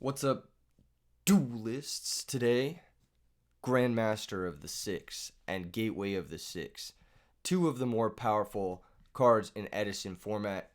What's up, duelists? Today, Grandmaster of the Six and Gateway of the Six. Two of the more powerful cards in Edison format.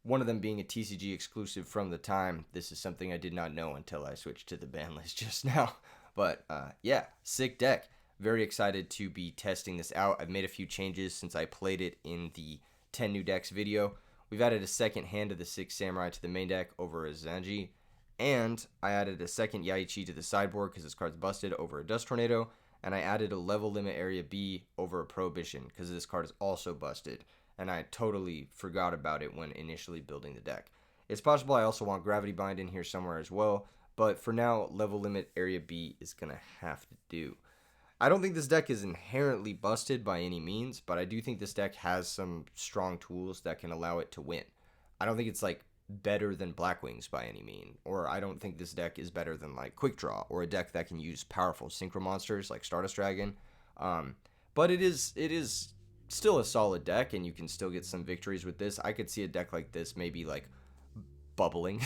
One of them being a TCG exclusive from the time. This is something I did not know until I switched to the ban list just now. But yeah, sick deck. Very excited to be testing this out. I've made a few changes since I played it in the 10 new decks video. We've added a second hand of the Six Samurai to the main deck over a Zanji. And I added a second Yaichi to the sideboard because this card's busted over a Dust Tornado. And I added a level limit area B over a Prohibition because this card is also busted. And I totally forgot about it when initially building the deck. It's possible I also want Gravity Bind in here somewhere as well. But for now, level limit area B is going to have to do. I don't think this deck is inherently busted by any means, but I do think this deck has some strong tools that can allow it to win. I don't think it's like better than Black Wings by any mean, or I don't think this deck is better than like Quick Draw or a deck that can use powerful synchro monsters like Stardust Dragon. But it is still a solid deck, and you can still get some victories with this. I could see a deck like this maybe like bubbling,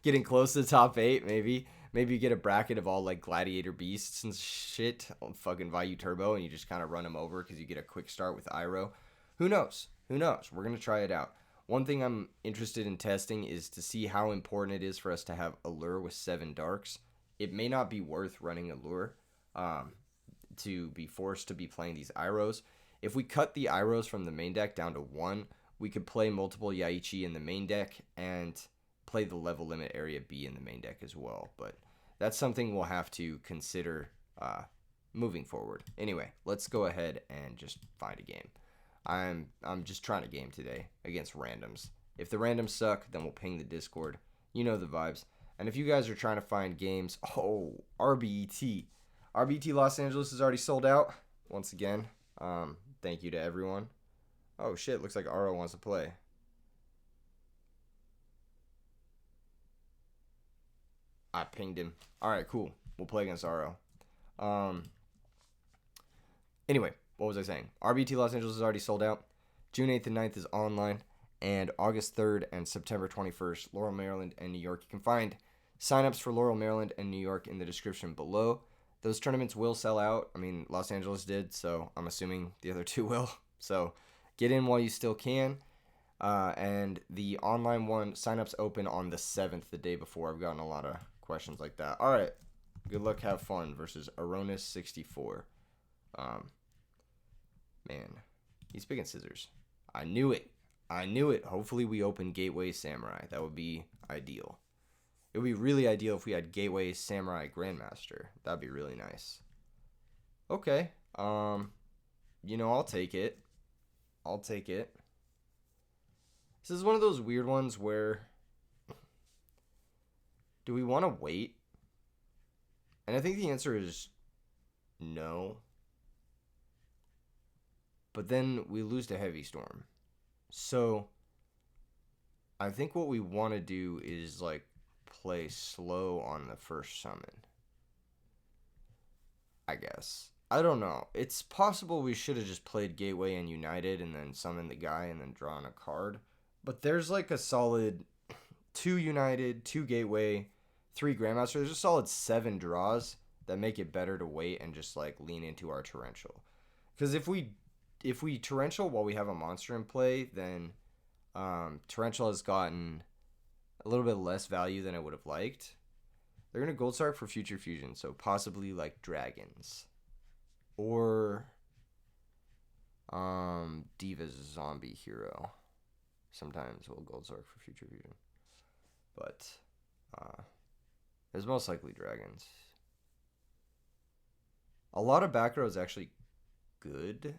getting close to the top 8 maybe. Maybe you get a bracket of all like Gladiator Beasts and shit on fucking Vayu Turbo, and you just kind of run them over because you get a quick start with Iroh. Who knows? Who knows? We're going to try it out. One thing I'm interested in testing is to see how important it is for us to have Allure with 7 Darks. It may not be worth running Allure to be forced to be playing these Irohs. If we cut the Irohs from the main deck down to 1, we could play multiple Yaichi in the main deck and play the level limit area B in the main deck as well. But that's something we'll have to consider moving forward. Anyway, let's go ahead and just find a game. I'm just trying a game today against randoms. If the randoms suck, then we'll ping the Discord. You know the vibes. And if you guys are trying to find games, RBET. RBET Los Angeles is already sold out. Once again, thank you to everyone. Oh shit, looks like Aro wants to play. I pinged him. Alright, cool. We'll play against Aro. Anyway, what was I saying? RBT Los Angeles is already sold out. June 8th and 9th is online. And August 3rd and September 21st, Laurel, Maryland, and New York. You can find signups for Laurel, Maryland, and New York in the description below. Those tournaments will sell out. I mean, Los Angeles did, so I'm assuming the other two will. So get in while you still can. And the online one, signups open on the 7th, the day before. I've gotten a lot of questions like that. All right. Good luck, have fun versus Aronis64. Man, he's picking scissors. I knew it. Hopefully we open Gateway Samurai. That would be ideal. It would be really ideal if we had Gateway Samurai Grandmaster. That'd be really nice. Okay. I'll take it. This is one of those weird ones where do we want to wait? And I think the answer is no. But then we lose to Heavy Storm. So I think what we want to do is like play slow on the first summon. I guess. I don't know. It's possible we should have just played Gateway and United and then summoned the guy and then drawn a card. But there's like a solid 2 United, 2 Gateway, 3 Grandmaster. There's a solid 7 draws that make it better to wait and just like lean into our Torrential. Because if we Torrential while we have a monster in play, then Torrential has gotten a little bit less value than I would have liked. They're going to Gold Sark for future fusion, so possibly like dragons. Or Diva's Zombie Hero. Sometimes we'll Gold Sark for future fusion. But it's most likely dragons. A lot of back row is actually good,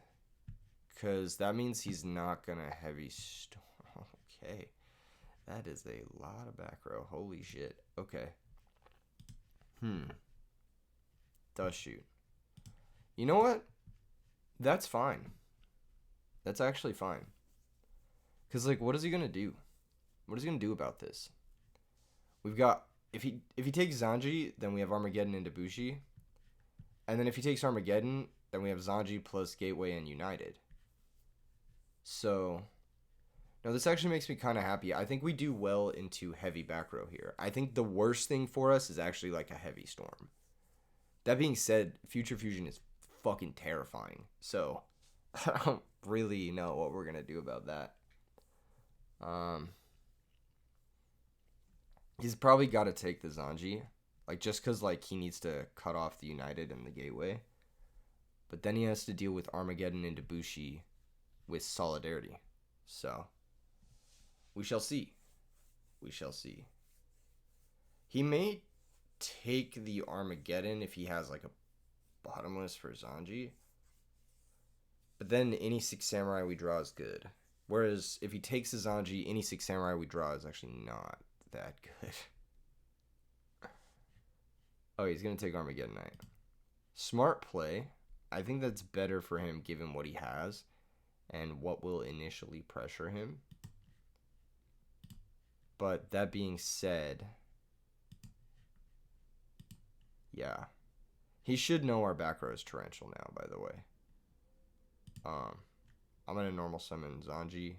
because that means he's not going to Heavy Storm. Okay. That is a lot of back row. Holy shit. Okay. Dust shoot. You know what? That's fine. That's actually fine. Because, like, what is he going to do? What is he going to do about this? We've got... If he takes Zanji, then we have Armageddon into Bushi. And then if he takes Armageddon, then we have Zanji plus Gateway and United. So No, this actually makes me kind of happy. I think we do well into heavy back row here. I think the worst thing for us is actually like a heavy storm. That being said, Future Fusion is fucking terrifying. So I don't really know what we're gonna do about that. He's probably got to take the Zanji, like just because like he needs to cut off the United and the Gateway. But then he has to deal with Armageddon into Bushi with Solidarity. So we shall see. We shall see. He may take the Armageddon if he has like a bottomless for Zanji. But then any 6 samurai we draw is good. Whereas if he takes the Zanji, any 6 samurai we draw is actually not that good. Oh, he's going to take Armageddon Knight. Smart play. I think that's better for him given what he has and what will initially pressure him. But that being said, yeah. He should know our back row is torrential now, by the way. I'm going to normal summon Zanji.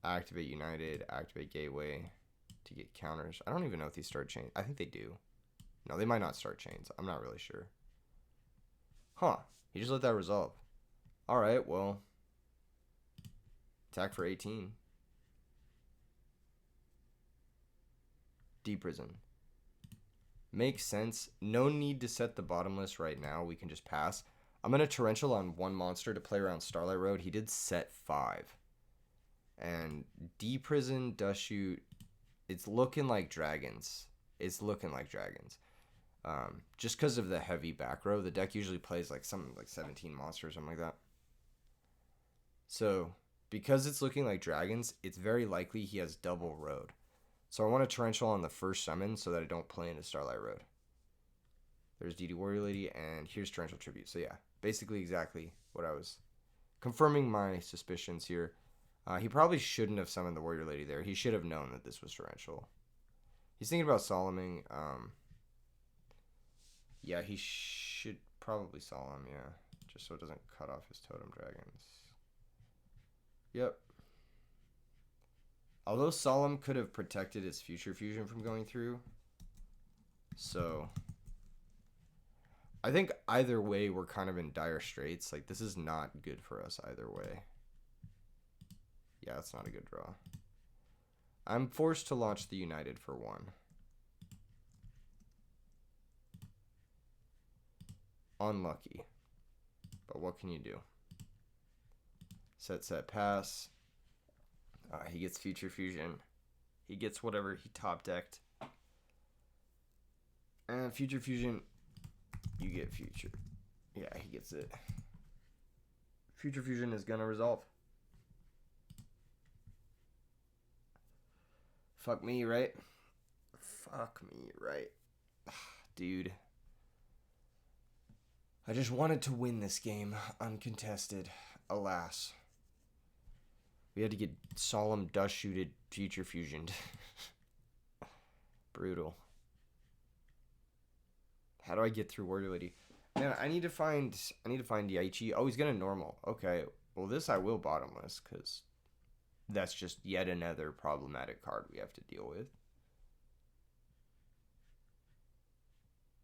Activate United, activate Gateway to get counters. I don't even know if these start chains. I think they do. No, they might not start chains. I'm not really sure. Huh. He just let that resolve. Alright, well. Attack for 18. Deep Prison. Makes sense. No need to set the bottomless right now. We can just pass. I'm going to torrential on 1 monster to play around Starlight Road. He did set 5. And Deep Prison, Dust Shoot, it's looking like dragons. It's looking like dragons. Just because of the heavy back row, the deck usually plays like something like 17 monsters or something like that. So, because it's looking like dragons, it's very likely he has double road. So I want to torrential on the first summon so that I don't play into Starlight Road. There's DD Warrior Lady, and here's Torrential Tribute. So yeah, basically exactly what I was confirming my suspicions here. He probably shouldn't have summoned the Warrior Lady there. He should have known that this was torrential. He's thinking about Solemning. Yeah, he should probably Solemn, yeah. Just so it doesn't cut off his Totem Dragons. Yep. Although Solemn could have protected his Future Fusion from going through. So I think either way we're kind of in dire straits. Like, this is not good for us either way. Yeah, it's not a good draw. I'm forced to launch the United for 1. Unlucky. But what can you do? Set, pass. He gets Future Fusion. He gets whatever he top decked. And Future Fusion, you get Future. Yeah, he gets it. Future Fusion is going to resolve. Fuck me, right? Fuck me, right? Dude. I just wanted to win this game uncontested. Alas. We had to get Solemn Dust Shooted Future Fusioned. Brutal. How do I get through Warrior Lady? Man, I need to find Yaichi. Oh, he's gonna normal. Okay. Well, this I will bottomless, because that's just yet another problematic card we have to deal with.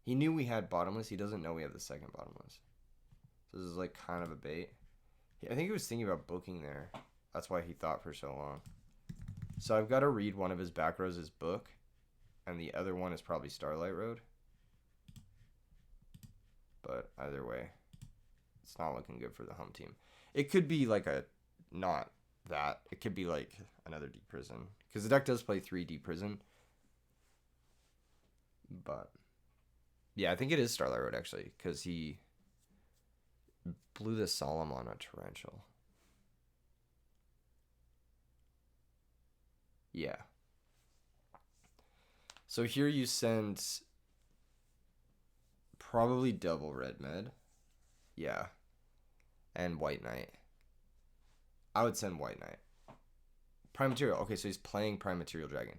He knew we had bottomless. He doesn't know we have the second bottomless. So this is like kind of a bait. I think he was thinking about booking there. That's why he thought for so long. So I've got to read one of his back rows as book. And the other one is probably Starlight Road. But either way, it's not looking good for the home team. It could be like a, not that. It could be like another Deep Prison. Because the deck does play 3 Deep Prison. But yeah, I think it is Starlight Road actually. Because he blew the Solemn on a Torrential. Yeah. So here you send probably double Red Med. Yeah. And White Knight. I would send White Knight. Prime Material. Okay, so he's playing Prime Material Dragon.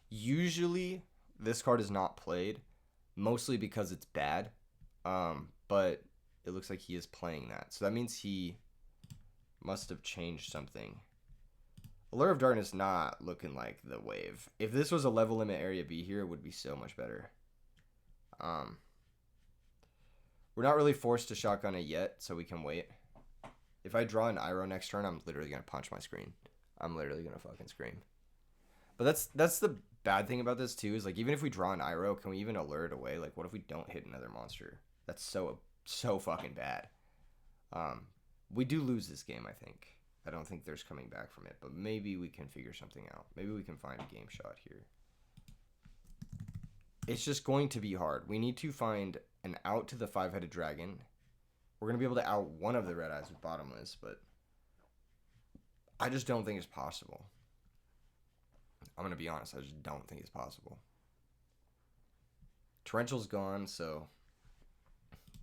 Usually, this card is not played. Mostly because it's bad. But it looks like he is playing that. So that means he must have changed something Allure of Darkness not looking like the wave. If this was a level limit area B here, it would be so much better. We're not really forced to shotgun it yet, so we can wait. If I draw an Iroh next turn, I'm literally going to punch my screen. I'm literally going to fucking scream. But that's the bad thing about this, too, is, like, even if we draw an Iroh, can we even allure it away? Like, what if we don't hit another monster? That's so fucking bad. We do lose this game, I think. I don't think there's coming back from it, but maybe we can figure something out. Maybe we can find a game shot here. It's just going to be hard. We need to find an out to the 5-headed dragon. We're going to be able to out one of the red eyes with bottomless, but I just don't think it's possible. I'm going to be honest. I just don't think it's possible. Torrential's gone, so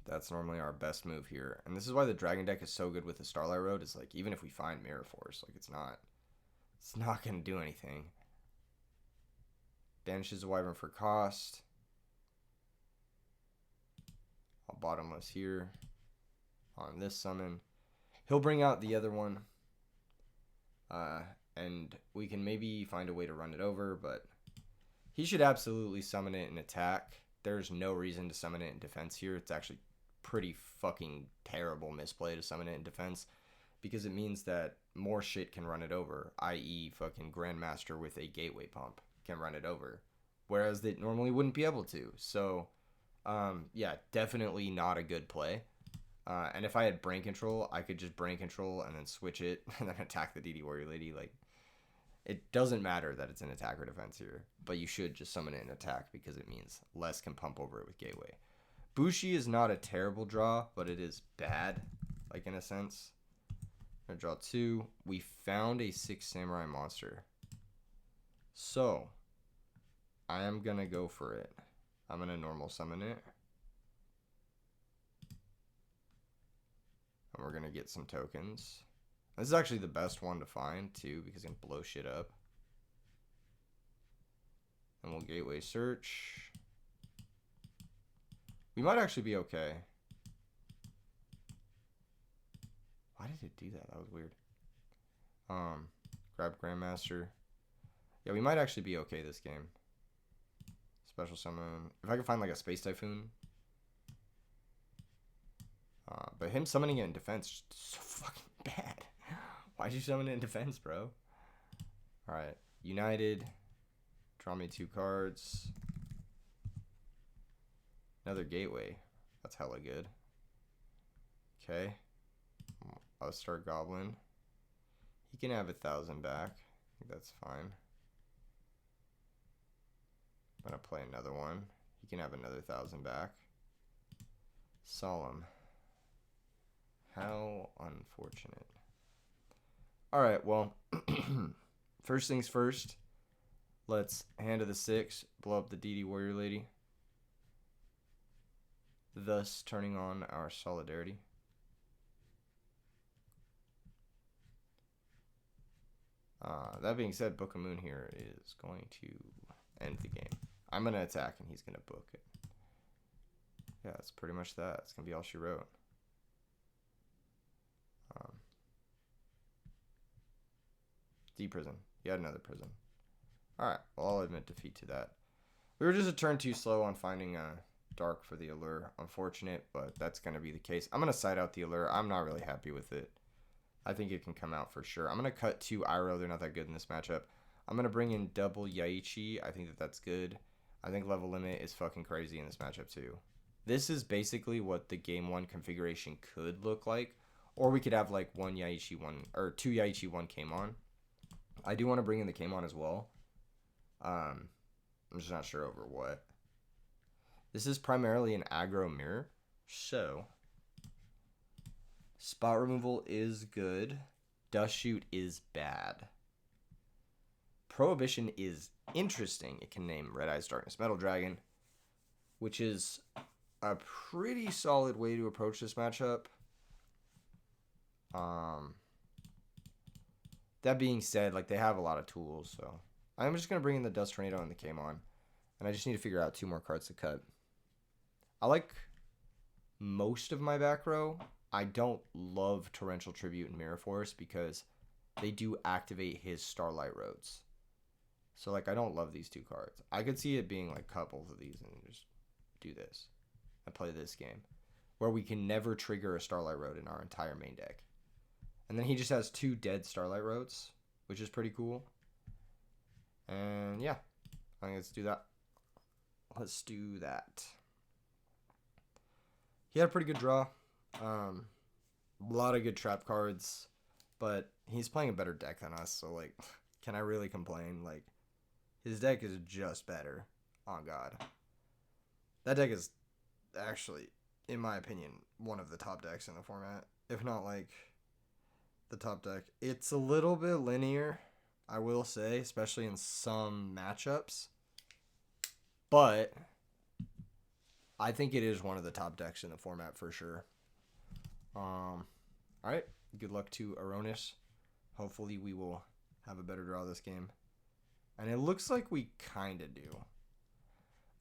that's normally our best move here. And this is why the dragon deck is so good with the Starlight Road. Is like, even if we find Mirror Force, like, it's not going to do anything. Banishes a Wyvern for cost. I'll bottomless here on this summon. He'll bring out the other one. And we can maybe find a way to run it over, but he should absolutely summon it in attack. There's no reason to summon it in defense here. It's actually pretty fucking terrible misplay to summon it in defense, because it means that more shit can run it over, i.e. fucking Grandmaster with a gateway pump can run it over, whereas they normally wouldn't be able to. So yeah, definitely not a good play. And if I had brain control, I could just brain control and then switch it and then attack the DD Warrior Lady. Like, it doesn't matter that it's an attack or defense here, but you should just summon it in attack because it means less can pump over it with gateway. Bushi is not a terrible draw, but it is bad, like, in a sense. I'm gonna draw 2. We found a 6 samurai monster, so I am gonna go for it. I'm gonna normal summon it, and we're gonna get some tokens. This is actually the best one to find too, because it can blow shit up. And we'll gateway search. We might actually be okay. Why did it do that? That was weird. Grab Grandmaster. Yeah, we might actually be okay this game. Special summon. If I can find like a Space Typhoon. But him summoning it in defense is so fucking bad. Why'd you summon it in defense, bro? Alright. United. Draw me 2 cards. Another gateway. That's hella good. Okay. I'll start Goblin. He can have 1,000 back. I think that's fine. I'm gonna play another one. He can have another 1,000 back. Solemn. How unfortunate. Alright, well, first things first. Let's hand to the 6, blow up the DD Warrior Lady, thus turning on our Solidarity. That being said, Book of Moon here is going to end the game. I'm going to attack and he's going to book it. Yeah, that's pretty much that. It's going to be all she wrote. D-Prison. He had another prison. Alright, well, I'll admit defeat to that. We were just a turn too slow on finding Dark for the Allure. Unfortunate, but that's going to be the case. I'm going to side out the Allure. I'm not really happy with it. I think it can come out for sure. I'm going to cut 2 Iroh. They're not that good in this matchup. I'm going to bring in double Yaichi. I think that's good. I think level limit is fucking crazy in this matchup too. This is basically what the game 1 configuration could look like. Or we could have like 1 Yaichi, 1, or 2 Yaichi, 1 Keimon. I do want to bring in the Keimon as well. I'm just not sure over what. This is primarily an aggro mirror. So, spot removal is good. Dust shoot is bad. Prohibition is interesting. It can name Red Eyes Darkness Metal Dragon, which is a pretty solid way to approach this matchup. That being said, like, they have a lot of tools, so I'm just going to bring in the Dust Tornado and the Keimon, and I just need to figure out 2 more cards to cut. I like most of my back row. I don't love Torrential Tribute and Mirror Force because they do activate his Starlight Roads. So, like, I don't love these two cards. I could see it being, like, couples of these and just do this and play this game, where we can never trigger a Starlight Road in our entire main deck. And then he just has 2 dead Starlight Roads, which is pretty cool. And, yeah, I think let's do that. Let's do that. He had a pretty good draw. A lot of good trap cards, but he's playing a better deck than us, so, like, can I really complain? Like, his deck is just better. Oh, God. That deck is actually, in my opinion, one of the top decks in the format, if not, like, the top deck. It's a little bit linear, I will say, especially in some matchups, but I think it is one of the top decks in the format for sure. All right, good luck to Aronis. Hopefully we will have a better draw this game. And it looks like we kind of do.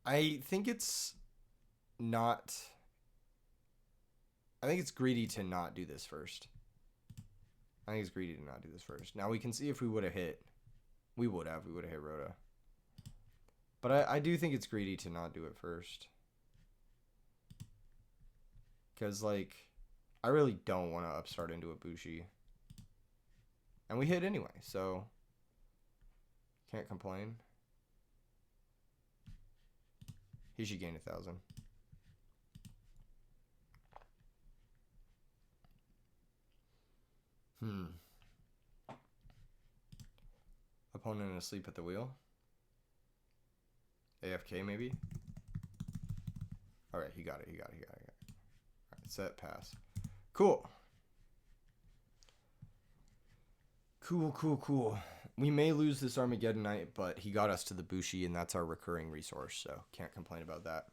I think it's not... I think it's greedy to not do this first. Now we can see if we would have hit. We would have hit Rhoda. But I do think it's greedy to not do it first. Because, like, I really don't want to upstart into a bushi. And we hit anyway, so... Can't complain. He should gain 1,000. Opponent asleep at the wheel. AFK maybe. Alright, he got it. Alright, set, pass. Cool. Cool. We may lose this Armageddon Night, but he got us to the bushi, and that's our recurring resource, so can't complain about that.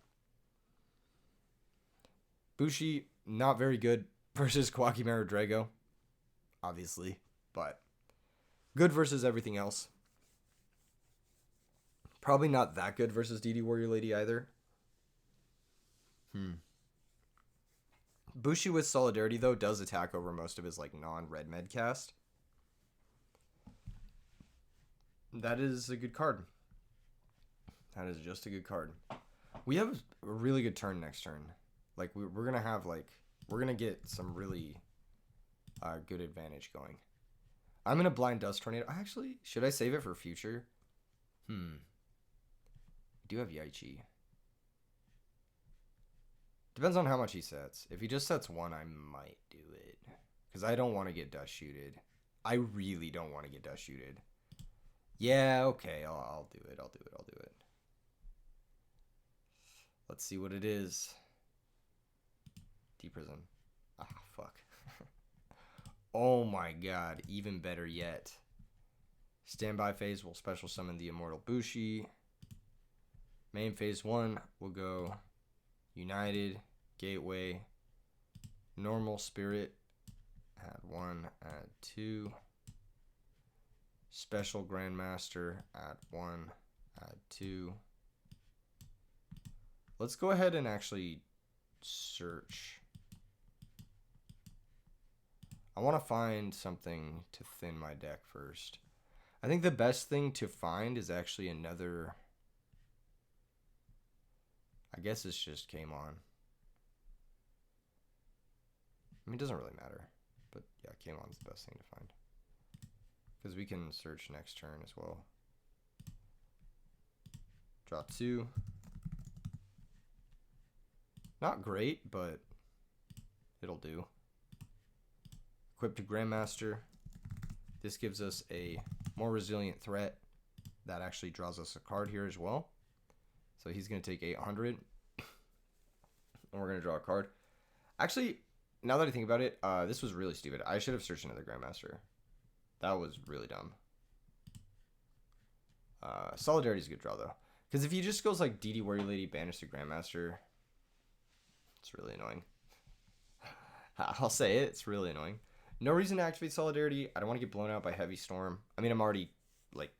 Bushi, not very good versus Kwakimaru Drago, obviously, but good versus everything else. Probably not that good versus DD Warrior Lady either. Bushi with Solidarity, though, does attack over most of his, like, non-red med cast. That is a good card. That is just a good card. We have a really good turn next turn. Like, we're going to have, like... We're going to get some really good advantage going. I'm going to Blind Dust Tornado. Actually, should I save it for future? We do have Yaichi. Depends on how much he sets. If he just sets 1, I might do it. Because I don't want to get dust shooted. I really don't want to get dust shooted. Yeah, okay, I'll do it. Let's see what it is. Deep Prison. Ah, fuck. Oh my god, even better yet. Standby phase will special summon the Immortal Bushi. Main phase 1 will go United, Gateway, Normal Spirit, add 1, add 2. Special Grandmaster, add 1, add 2. Let's go ahead and actually search. I want to find something to thin my deck first. I think the best thing to find is actually another... I guess this just came on. I mean, it doesn't really matter. But yeah, came on is the best thing to find. Because we can search next turn as well. Draw 2. Not great, but it'll do. Equip to Grandmaster. This gives us a more resilient threat. That actually draws us a card here as well. So he's going to take 800. And we're going to draw a card. Actually, now that I think about it, this was really stupid. I should have searched another Grandmaster. That was really dumb. Solidarity is a good draw, though. Because if he just goes like DD Warrior Lady, banish the Grandmaster, it's really annoying. I'll say it. It's really annoying. No reason to activate Solidarity. I don't want to get blown out by Heavy Storm. I mean, I'm already, like,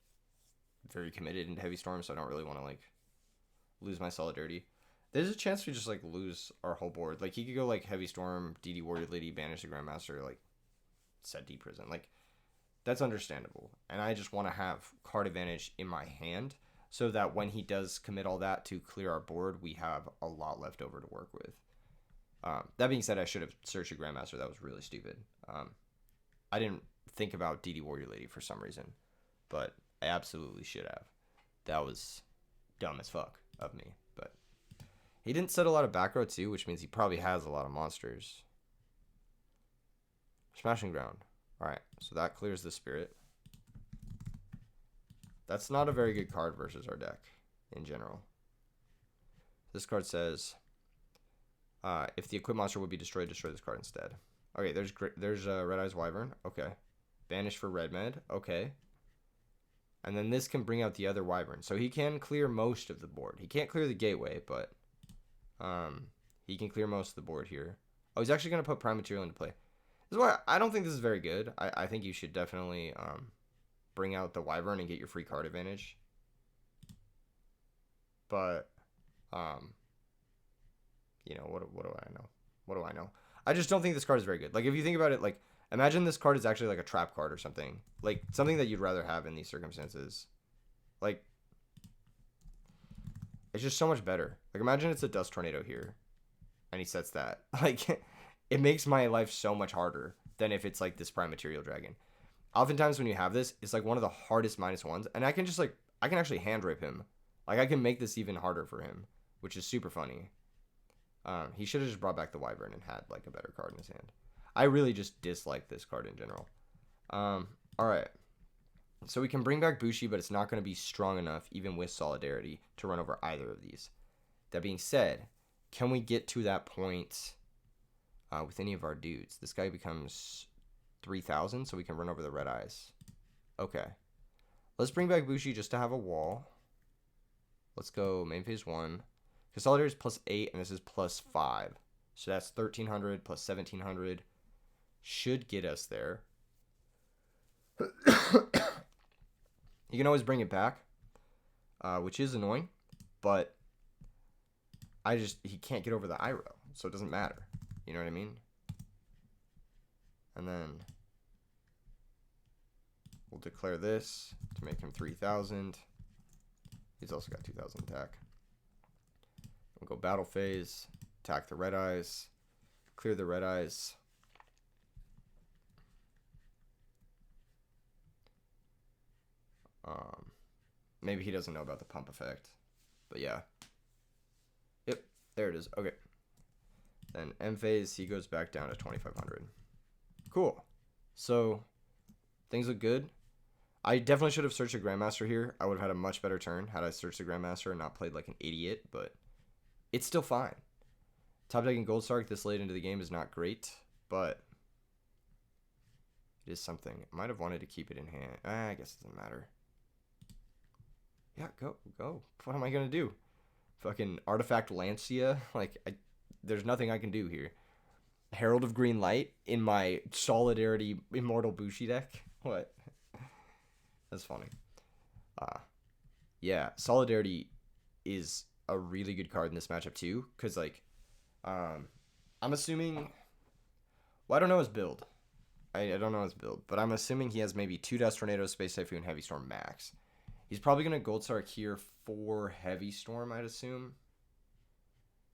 very committed into Heavy Storm, so I don't really want to, like, lose my Solidarity. There's a chance we just, like, lose our whole board. Like, he could go, like, Heavy Storm, DD Warrior Lady, banish the Grandmaster, like, set Deep Prison. Like, That's understandable. And I just want to have card advantage in my hand so that when he does commit all that to clear our board, we have a lot left over to work with. That being said, I should have searched a Grandmaster. That was really stupid. I didn't think about DD Warrior Lady for some reason, but I absolutely should have. That was dumb as fuck of me. But he didn't set a lot of back row too, which means he probably has a lot of monsters. Smashing Ground. Alright, so that clears the Spirit. That's not a very good card versus our deck in general. This card says, if the equipped monster would be destroyed, destroy this card instead. Okay, there's Red Eyes Wyvern. Okay. Banish for Red Med. Okay. And then this can bring out the other Wyvern. So he can clear most of the board. He can't clear the gateway, but he can clear most of the board here. Oh, he's actually going to put Prime Material into play. This is why I don't think this is very good. I think you should definitely bring out the Wyvern and get your free card advantage. But, you know, what do I know? What do I know? I just don't think this card is very good. Like, if you think about it, like, imagine this card is actually like a trap card or something. Like, something that you'd rather have in these circumstances. Like, it's just so much better. Like, imagine it's a Dust Tornado here. And he sets that. Like, it makes my life so much harder than if it's like this Prime Material Dragon. Oftentimes when you have this, it's like one of the hardest -1s. And I can just like, I can actually hand rip him. Like, I can make this even harder for him, which is super funny. He should have just brought back the Wyvern and had like a better card in his hand. I really just dislike this card in general. Alright. So we can bring back Bushi, but it's not going to be strong enough, even with Solidarity, to run over either of these. That being said, can we get to that point with any of our dudes? This guy becomes 3,000, so we can run over the Red Eyes. Okay. Let's bring back Bushi just to have a wall. Let's go main phase 1. Because Solidarity is +8, and this is +5. So that's 1,300 plus 1,700. Should get us there. You can always bring it back, which is annoying. But he can't get over the IRO, so it doesn't matter. You know what I mean? And then we'll declare this to make him 3,000. He's also got 2,000 attack. We'll go battle phase, attack the Red Eyes, clear the Red Eyes. Maybe he doesn't know about the pump effect, but yeah. Yep, there it is. Okay. Then M phase, he goes back down to 2,500. Cool. So things look good. I definitely should have searched a Grandmaster here. I would have had a much better turn had I searched a Grandmaster and not played like an idiot, but it's still fine. Top decking Gold Sark this late into the game is not great, but it is something. I might have wanted to keep it in hand. I guess it doesn't matter. Yeah, go. What am I going to do? Fucking Artifact Lancia? Like, there's nothing I can do here. Herald of Green Light in my Solidarity Immortal Bushi deck? What? That's funny. Yeah, Solidarity is a really good card in this matchup too, because like, I'm assuming, well, I don't know his build. I don't know his build, but I'm assuming he has maybe 2 Dust Tornado, Space Typhoon, Heavy Storm max. He's probably gonna Gold Sark here for Heavy Storm, I'd assume,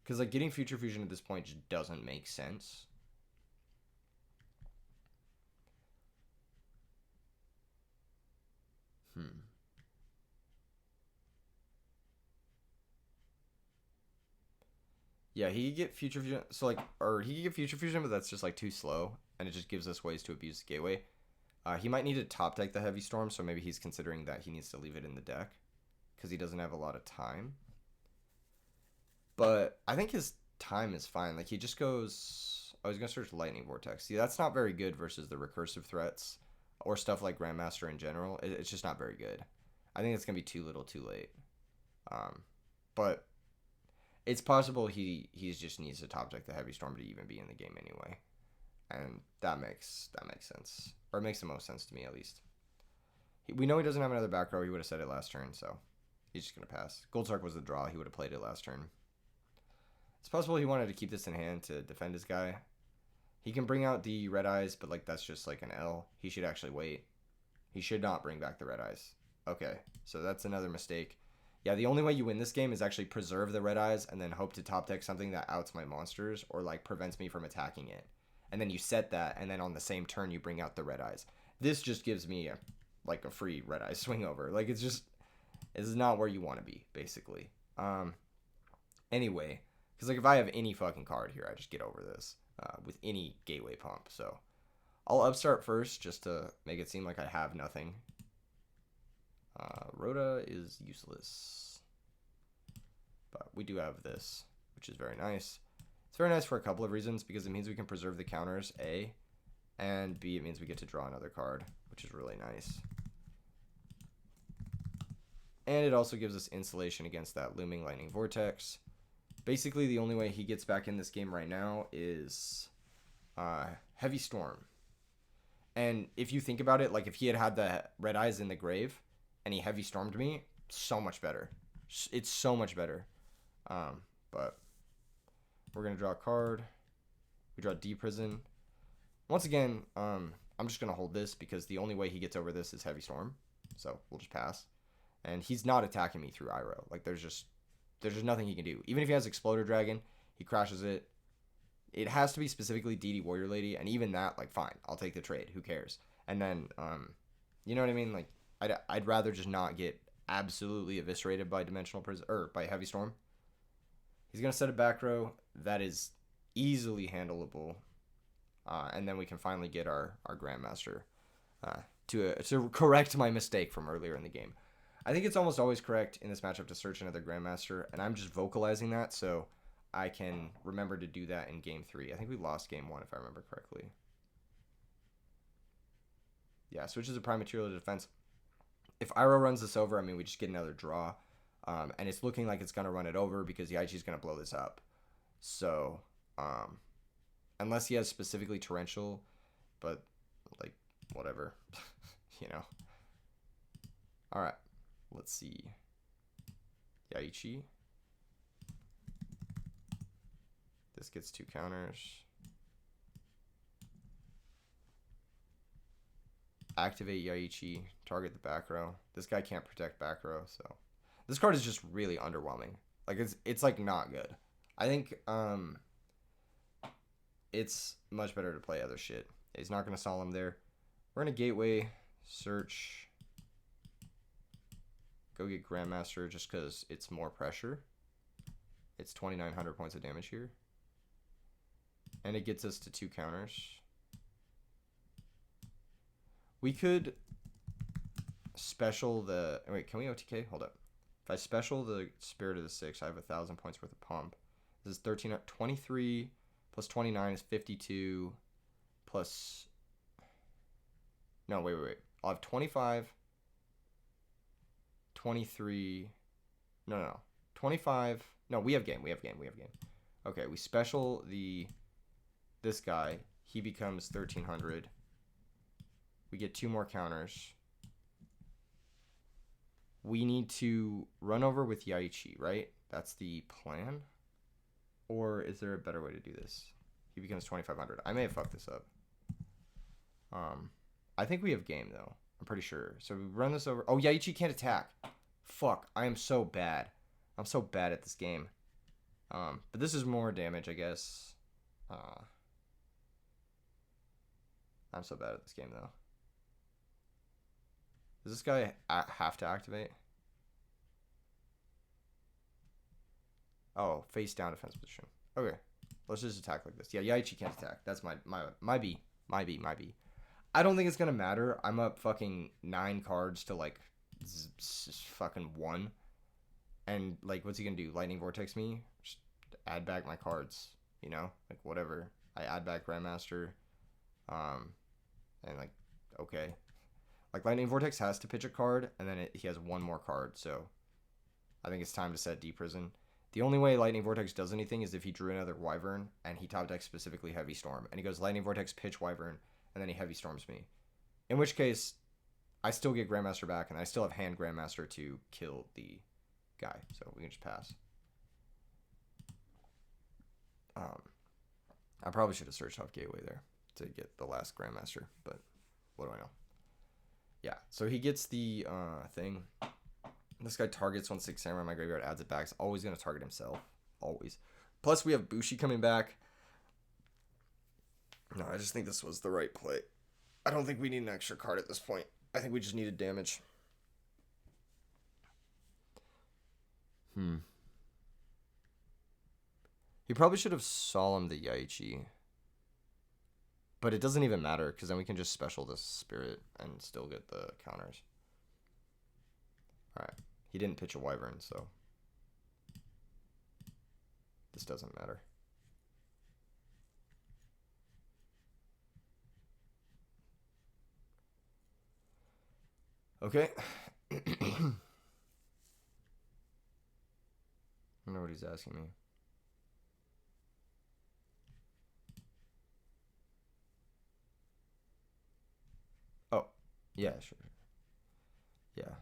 because like getting Future Fusion at this point just doesn't make sense. Yeah, he could get Future Fusion, so like, or he could get Future Fusion, but that's just like too slow, and it just gives us ways to abuse the gateway. He might need to top deck the Heavy Storm, so maybe he's considering that he needs to leave it in the deck, because he doesn't have a lot of time. But I think his time is fine. Like, he just goes, oh, he's going to search Lightning Vortex. See, that's not very good versus the recursive threats, or stuff like Grandmaster in general. It's just not very good. I think it's going to be too little too late. But it's possible he just needs to top deck the Heavy Storm to even be in the game anyway. And that makes sense. Or it makes the most sense to me, at least. We know he doesn't have another back row. He would have said it last turn, so he's just going to pass. Gold Sark was the draw. He would have played it last turn. It's possible he wanted to keep this in hand to defend his guy. He can bring out the Red Eyes, but like that's just like an L. He should actually wait. He should not bring back the red eyes. Okay, so that's another mistake. Yeah, the only way you win this game is actually preserve the red eyes and then hope to top deck something that outs my monsters or like prevents me from attacking it. And then you set that, and then on the same turn you bring out the red eyes. This just gives me a free red eye swing over. Like it's not where you want to be, basically. Anyway, because like if I have any fucking card here, I just get over this with any gateway pump. So I'll upstart first just to make it seem like I have nothing. Rhoda is useless, but we do have this, which is very nice. It's very nice for a couple of reasons, because it means we can preserve the counters, A, and B, it means we get to draw another card, which is really nice. And it also gives us insulation against that looming lightning vortex. Basically, the only way he gets back in this game right now is Heavy Storm. And if you think about it, like if he had the red eyes in the grave and he Heavy Stormed me, so much better. It's so much better. But we're going to draw a card. We draw D-Prison. Once again, I'm just going to hold this because the only way he gets over this is Heavy Storm. So we'll just pass. And he's not attacking me through Iroh. Like there's just nothing he can do. Even if he has Exploder Dragon, he crashes it. It has to be specifically DD Warrior Lady, and even that, like, fine, I'll take the trade. Who cares? And then, you know what I mean? Like, I'd rather just not get absolutely eviscerated by Dimensional Prison or by Heavy Storm. He's gonna set a back row that is easily handleable, and then we can finally get our Grandmaster to correct my mistake from earlier in the game. I think it's almost always correct in this matchup to search another Grandmaster, and I'm just vocalizing that so I can remember to do that in Game 3. I think we lost Game 1 if I remember correctly. Yeah, switches to Prime Material to Defense. If Iroh runs this over, I mean, we just get another draw. And it's looking like it's going to run it over because Yaichi's going to blow this up. So, unless he has specifically Torrential, but, like, whatever, you know. All right, let's see. Yaichi. This gets 2 counters. Activate Yaichi, target the back row. This guy can't protect back row, so this card is just really underwhelming. Like it's like not good. I think it's much better to play other shit. He's not gonna Solemn there. We're gonna Gateway, search, go get Grandmaster just because it's more pressure. It's 2,900 points of damage here, and it gets us to 2 counters. We could special the... Wait, can we OTK? Hold up. If I special the Spirit of the Six, I have 1,000 points worth of pump. This is 23 plus 29 is 52 plus... No, wait. I'll have 25, 23... No. 25... No, we have game. Okay, we special this guy. He becomes 1,300. We get 2 more counters. We need to run over with Yaichi, right? That's the plan? Or is there a better way to do this? He becomes 2,500. I may have fucked this up. I think we have game, though. I'm pretty sure. So we run this over. Oh, Yaichi can't attack. Fuck. I am so bad. I'm so bad at this game. But this is more damage, I guess. I'm so bad at this game, though. Does this guy have to activate? Oh, face down defense position. Okay, let's just attack like this. Yeah, Yaichi can't attack. That's my B. I don't think it's gonna matter. I'm up fucking 9 cards to like fucking 1, and like, what's he gonna do? Lightning Vortex me? Just add back my cards. You know, like whatever. I add back Grandmaster, and like, okay. Like, Lightning Vortex has to pitch a card, and then he has 1 more card, so I think it's time to set D-Prison. The only way Lightning Vortex does anything is if he drew another Wyvern, and he top decks specifically Heavy Storm, and he goes Lightning Vortex, pitch Wyvern, and then he Heavy Storms me. In which case, I still get Grandmaster back, and I still have hand Grandmaster to kill the guy, so we can just pass. I probably should have searched off Gateway there to get the last Grandmaster, but what do I know? Yeah, so he gets the thing. This guy targets 1/6 samurai in my graveyard, adds it back. It's always going to target himself. Always. Plus, we have Bushi coming back. No, I just think this was the right play. I don't think we need an extra card at this point. I think we just needed damage. He probably should have solemned the Yaichi. But it doesn't even matter, because then we can just special this spirit and still get the counters. Alright. He didn't pitch a wyvern, so this doesn't matter. Okay. I don't know what he's asking me. Oh, yeah, sure. Yeah.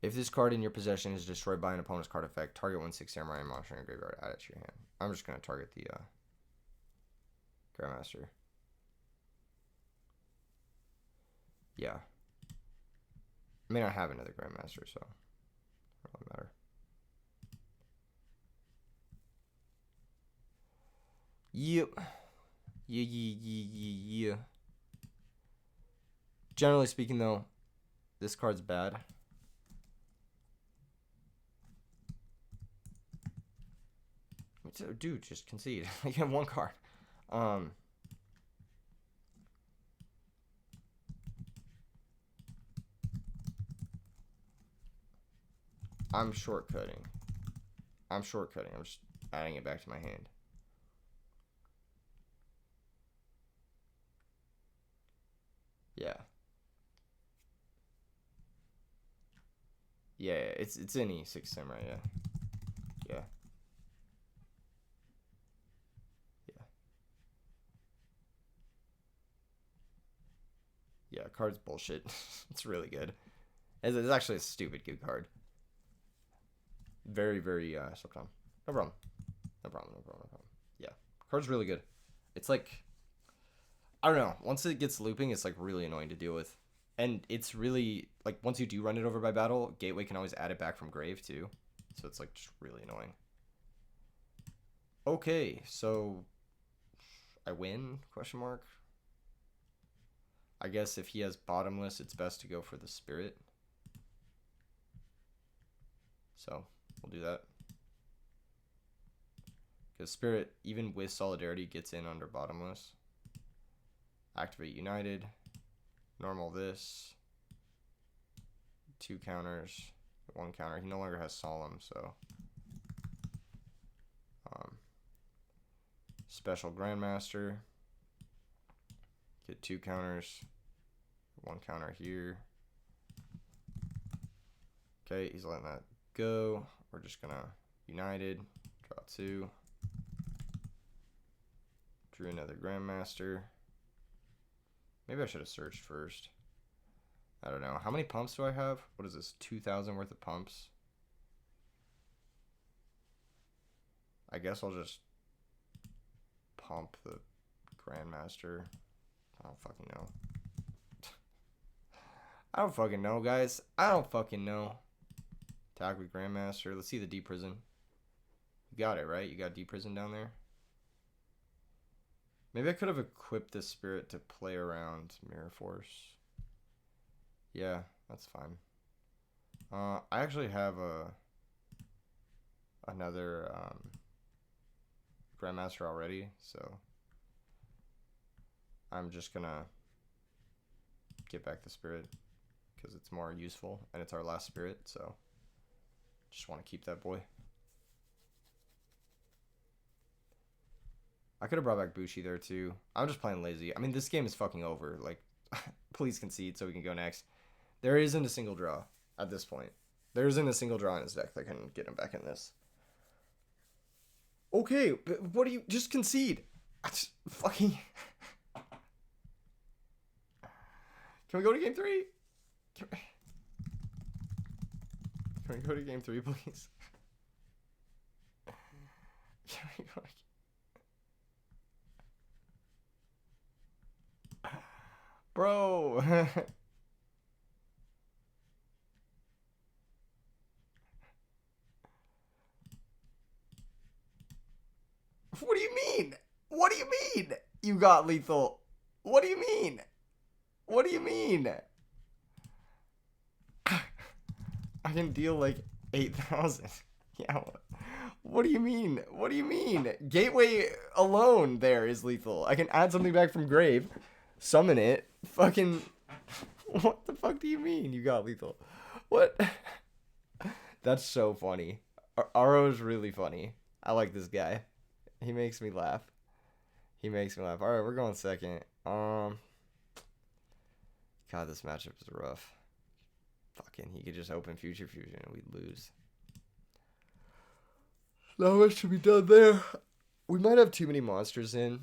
If this card in your possession is destroyed by an opponent's card effect, target 1/6 samurai monster in your graveyard, add it to your hand. I'm just going to target the Grandmaster. Yeah. I mean, I have another Grandmaster, so it doesn't matter. Yep. Yeah. Generally speaking, though, this card's bad. Dude, just concede. You have one card. I'm shortcutting. I'm just adding it back to my hand. Yeah. Yeah, it's any 6 samurai, yeah. Yeah. Yeah, card's bullshit. It's really good. It's actually a stupid good card. Very, very subtle. No problem. Yeah, card's really good. It's like, I don't know. Once it gets looping, it's like really annoying to deal with. And it's really, like, once you do run it over by battle, Gateway can always add it back from grave too. So it's like just really annoying. Okay, so I win? Question mark. I guess if he has bottomless, it's best to go for the spirit. So we'll do that. Because spirit, even with solidarity, gets in under bottomless. Activate United. Normal this. 2 counters. 1 counter. He no longer has solemn, so. Special Grandmaster. Get 2 counters. 1 counter here. Okay, he's letting that go. We're just gonna United. Draw 2. Drew another Grandmaster. Maybe I should have searched first. I don't know. How many pumps do I have? What is this? 2,000 worth of pumps? I guess I'll just pump the Grandmaster. I don't fucking know. I don't fucking know, guys. I don't fucking know. Attack with Grandmaster. Let's see the deep prison. You got it, right? You got deep prison down there? Maybe I could have equipped this spirit to play around Mirror Force. Yeah, that's fine. I actually have another Grandmaster already, so I'm just gonna get back the spirit because it's more useful and it's our last spirit, so just want to keep that boy. I could have brought back Bushi there too. I'm just playing lazy. I mean, this game is fucking over. Like, please concede so we can go next. There isn't a single draw at this point. There isn't a single draw in his deck that can get him back in this. Okay, but what do you... Just concede. Just fucking... Can we go to game 3? Can we go to game 3, please? Can we go to... Bro. What do you mean? What do you mean? You got lethal. What do you mean? What do you mean? I can deal like 8,000. Yeah. What do you mean? What do you mean? Gateway alone there is lethal. I can add something back from grave, summon it. Fucking. What the fuck do you mean? You got lethal. What? That's so funny. Aro is really funny. I like this guy. He makes me laugh. He makes me laugh. All right, we're going second. God, this matchup is rough. Fucking, he could just open Future Fusion and we'd lose. Not much to be done there. We might have too many monsters in.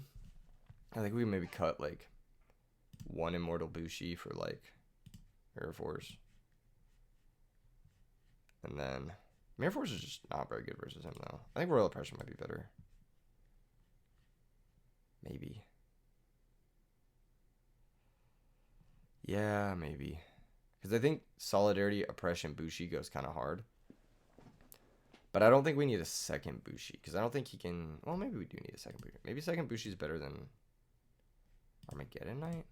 I think we maybe cut like one Immortal Bushi for like Mirror Force. And then Mirror Force is just not very good versus him though. I think Royal Oppression might be better. Maybe. Yeah, maybe. Because I think Solidarity, Oppression, Bushi goes kind of hard. But I don't think we need a second Bushi. Because I don't think he can... Well, maybe we do need a second Bushi. Maybe second Bushi is better than Armageddon Knight?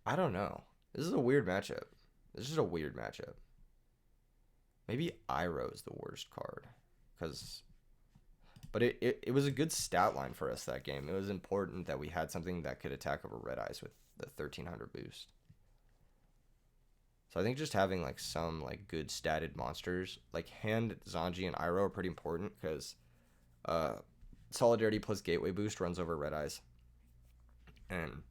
I don't know. This is a weird matchup. This is a weird matchup. Maybe Iroh is the worst card. But it was a good stat line for us that game. It was important that we had something that could attack over Red Eyes with the 1300 boost. So I think just having like some like good statted monsters, like Hand, Zanji, and Iroh are pretty important because Solidarity plus Gateway boost runs over Red Eyes. And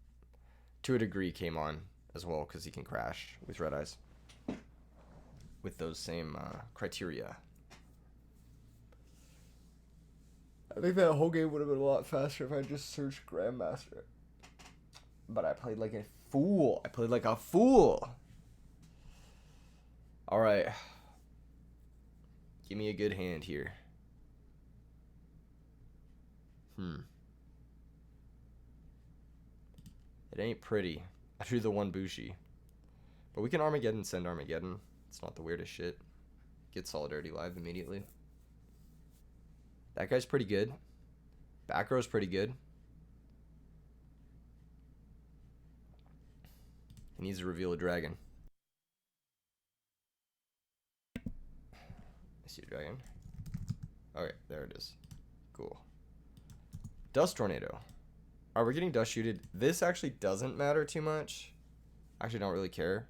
to a degree came on as well because he can crash with Red Eyes. With those same criteria. I think that whole game would have been a lot faster if I just searched Grandmaster. But I played like a fool. I played like a fool. Alright. Give me a good hand here. It ain't pretty. I drew the one Bushi. But we can Armageddon send Armageddon. It's not the weirdest shit. Get Solidarity live immediately. That guy's pretty good. Back row's pretty good. He needs to reveal a dragon. I see a dragon. Okay, there it is. Cool. Dust Tornado. Are we getting dust shooted? This actually doesn't matter too much. I actually don't really care.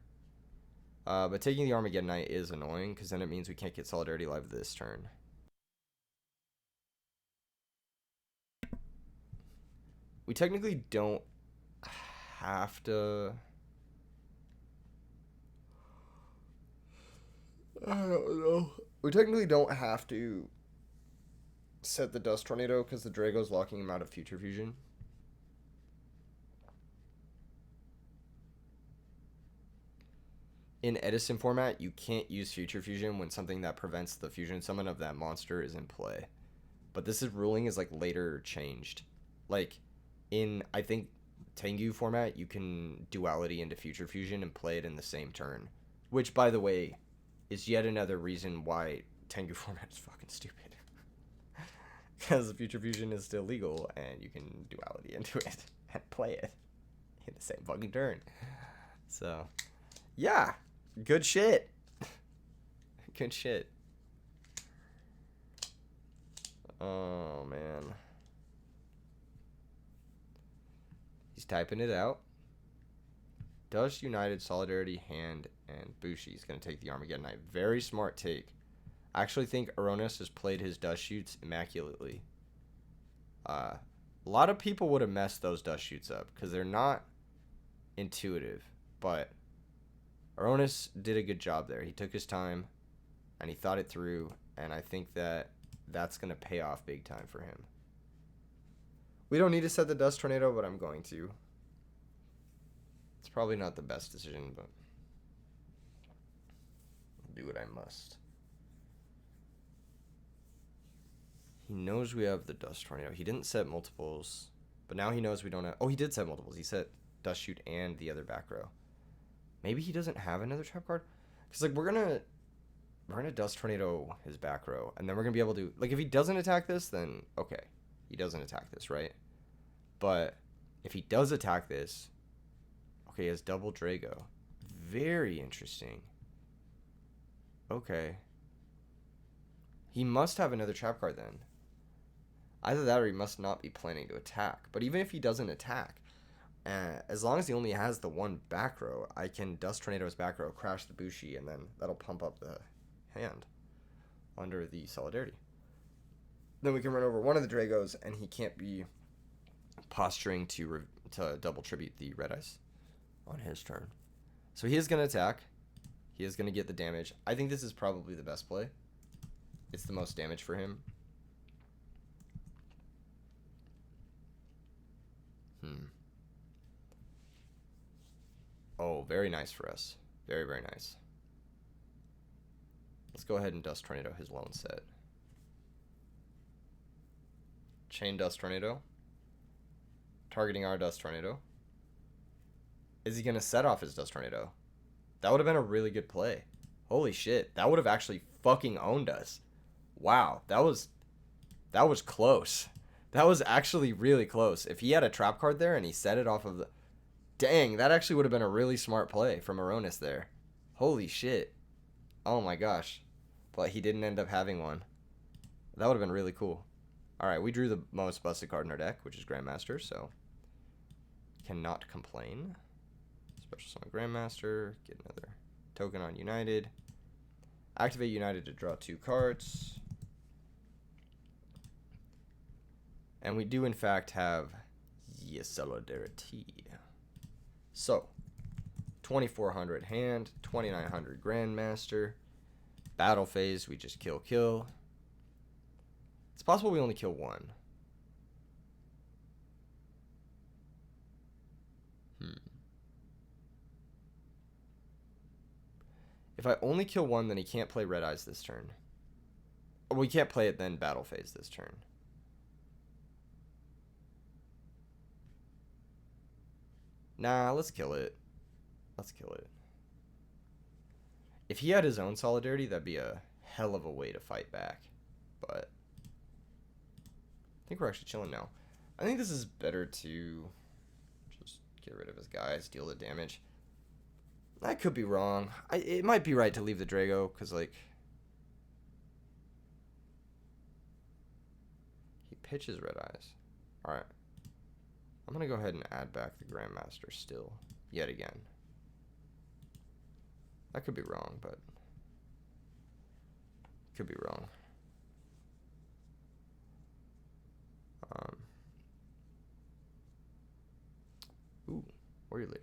But taking the Armageddon Knight is annoying because then it means we can't get Solidarity live this turn. We technically don't have to... I don't know. We technically don't have to set the Dust Tornado because the Drago's locking him out of Future Fusion. In Edison format, you can't use Future Fusion when something that prevents the fusion summon of that monster is in play. But this ruling is like later changed. Like in, I think, Tengu format, you can duality into Future Fusion and play it in the same turn. Which, by the way, is yet another reason why Tengu format is fucking stupid. Because Future Fusion is still legal, and you can duality into it and play it in the same fucking turn. So, yeah. Good shit. Good shit. Oh, man. He's typing it out. Dust United, Solidarity, Hand, and Bushi is going to take the Armageddon Knight. Very smart take. I actually think Aronis has played his dust shoots immaculately. A lot of people would have messed those dust shoots up because they're not intuitive, but Aronis did a good job there. He took his time and he thought it through, and I think that that's going to pay off big time for him. We don't need to set the Dust Tornado, but I'm going to. It's probably not the best decision, but I'll do what I must. He knows we have the Dust Tornado. He didn't set multiples, but now he knows we don't have... Oh, he did set multiples. He set Dust Shoot and the other back row. Maybe he doesn't have another trap card? Because, like, we're going to... we're going to Dust Tornado his back row. And then we're going to be able to... Like, if he doesn't attack this, then... Okay. He doesn't attack this, right? But if he does attack this... Okay, he has double Drago. Very interesting. Okay. He must have another trap card then. Either that or he must not be planning to attack. But even if he doesn't attack, as long as he only has the one back row, I can Dust Tornado's back row, crash the bushi, and then that'll pump up the hand under the Solidarity. Then we can run over one of the Dragos, and he can't be posturing to double tribute the Red Ice on his turn. So he is going to attack. He is going to get the damage. I think this is probably the best play. It's the most damage for him. Oh, very nice for us. Very, very nice. Let's go ahead and Dust Tornado his lone set. Chain Dust Tornado. Targeting our Dust Tornado. Is he going to set off his Dust Tornado? That would have been a really good play. Holy shit. That would have actually fucking owned us. Wow. That was close. That was actually really close. If he had a trap card there and he set it off of the... Dang, that actually would have been a really smart play from Aronis there. Holy shit. Oh my gosh. But he didn't end up having one. That would have been really cool. Alright, we drew the most busted card in our deck, which is Grandmaster, so... Cannot complain. Special Summon Grandmaster. Get another token on United. Activate United to draw 2 cards. And we do, in fact, have Solidarity. So, 2400 hand, 2900 Grandmaster. Battle phase, we just kill. It's possible we only kill one. If I only kill one, then he can't play Red Eyes this turn. Well, we can't play it then battle phase this turn. Nah, let's kill it. Let's kill it. If he had his own Solidarity, that'd be a hell of a way to fight back. But I think we're actually chilling now. I think this is better to just get rid of his guys, deal the damage. I could be wrong. It might be right to leave the Drago, because, like... He pitches Red Eyes. Alright. I'm going to go ahead and add back the Grandmaster still. Yet again. I could be wrong, but... Could be wrong. Ooh, Warrior Lady.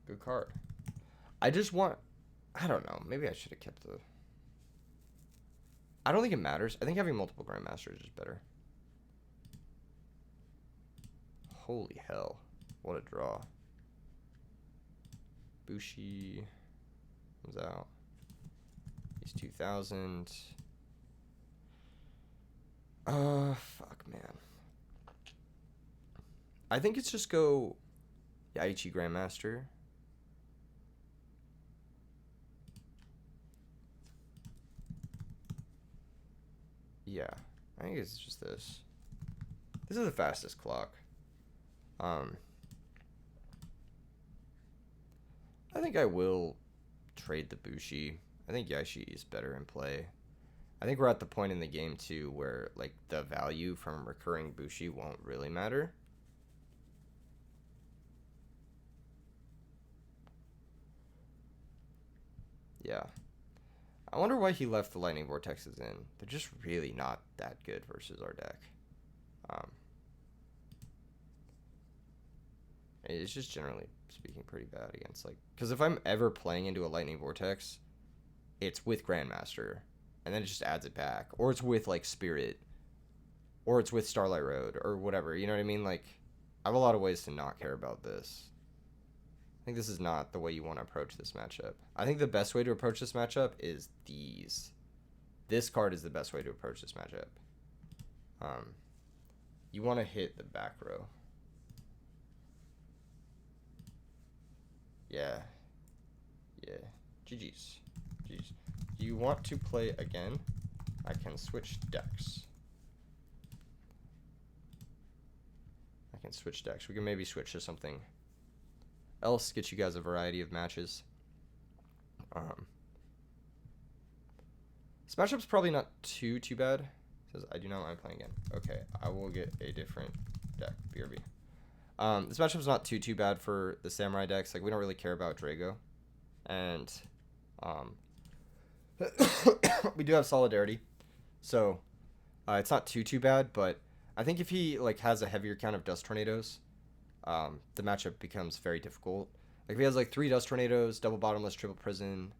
Good card. I just want... I don't know. Maybe I should have kept the... I don't think it matters. I think having multiple Grandmasters is better. Holy hell. What a draw. Bushi comes out. He's 2000. Fuck, man. I think it's just go Yaichi Grandmaster. Yeah, I think it's just this. This is the fastest clock. I think I will trade the Bushi. I think Yaichi is better in play. I think we're at the point in the game, too, where, like, the value from recurring Bushi won't really matter. Yeah. I wonder why he left the Lightning Vortexes in. They're just really not that good versus our deck. It's just generally speaking pretty bad against, like... Because if I'm ever playing into a Lightning Vortex, it's with Grandmaster. And then it just adds it back. Or it's with, like, Spirit. Or it's with Starlight Road. Or whatever. You know what I mean? Like, I have a lot of ways to not care about this. I think this is not the way you want to approach this matchup. I think the best way to approach this matchup is these. This card is the best way to approach this matchup. You want to hit the back row. Yeah. Yeah. GG's. GG's. Do you want to play again? I can switch decks. I can switch decks. We can maybe switch to something else, get you guys a variety of matches. This matchup's probably not too bad. It says, I do not mind playing again. Okay, I will get a different deck. BRB. This matchup's not too bad for the Samurai decks. Like, we don't really care about Drago. And we do have Solidarity. So, it's not too bad, but I think if he, like, has a heavier count of Dust Tornadoes, the matchup becomes very difficult. Like, if he has, like, 3 Dust Tornadoes, double bottomless, triple prison,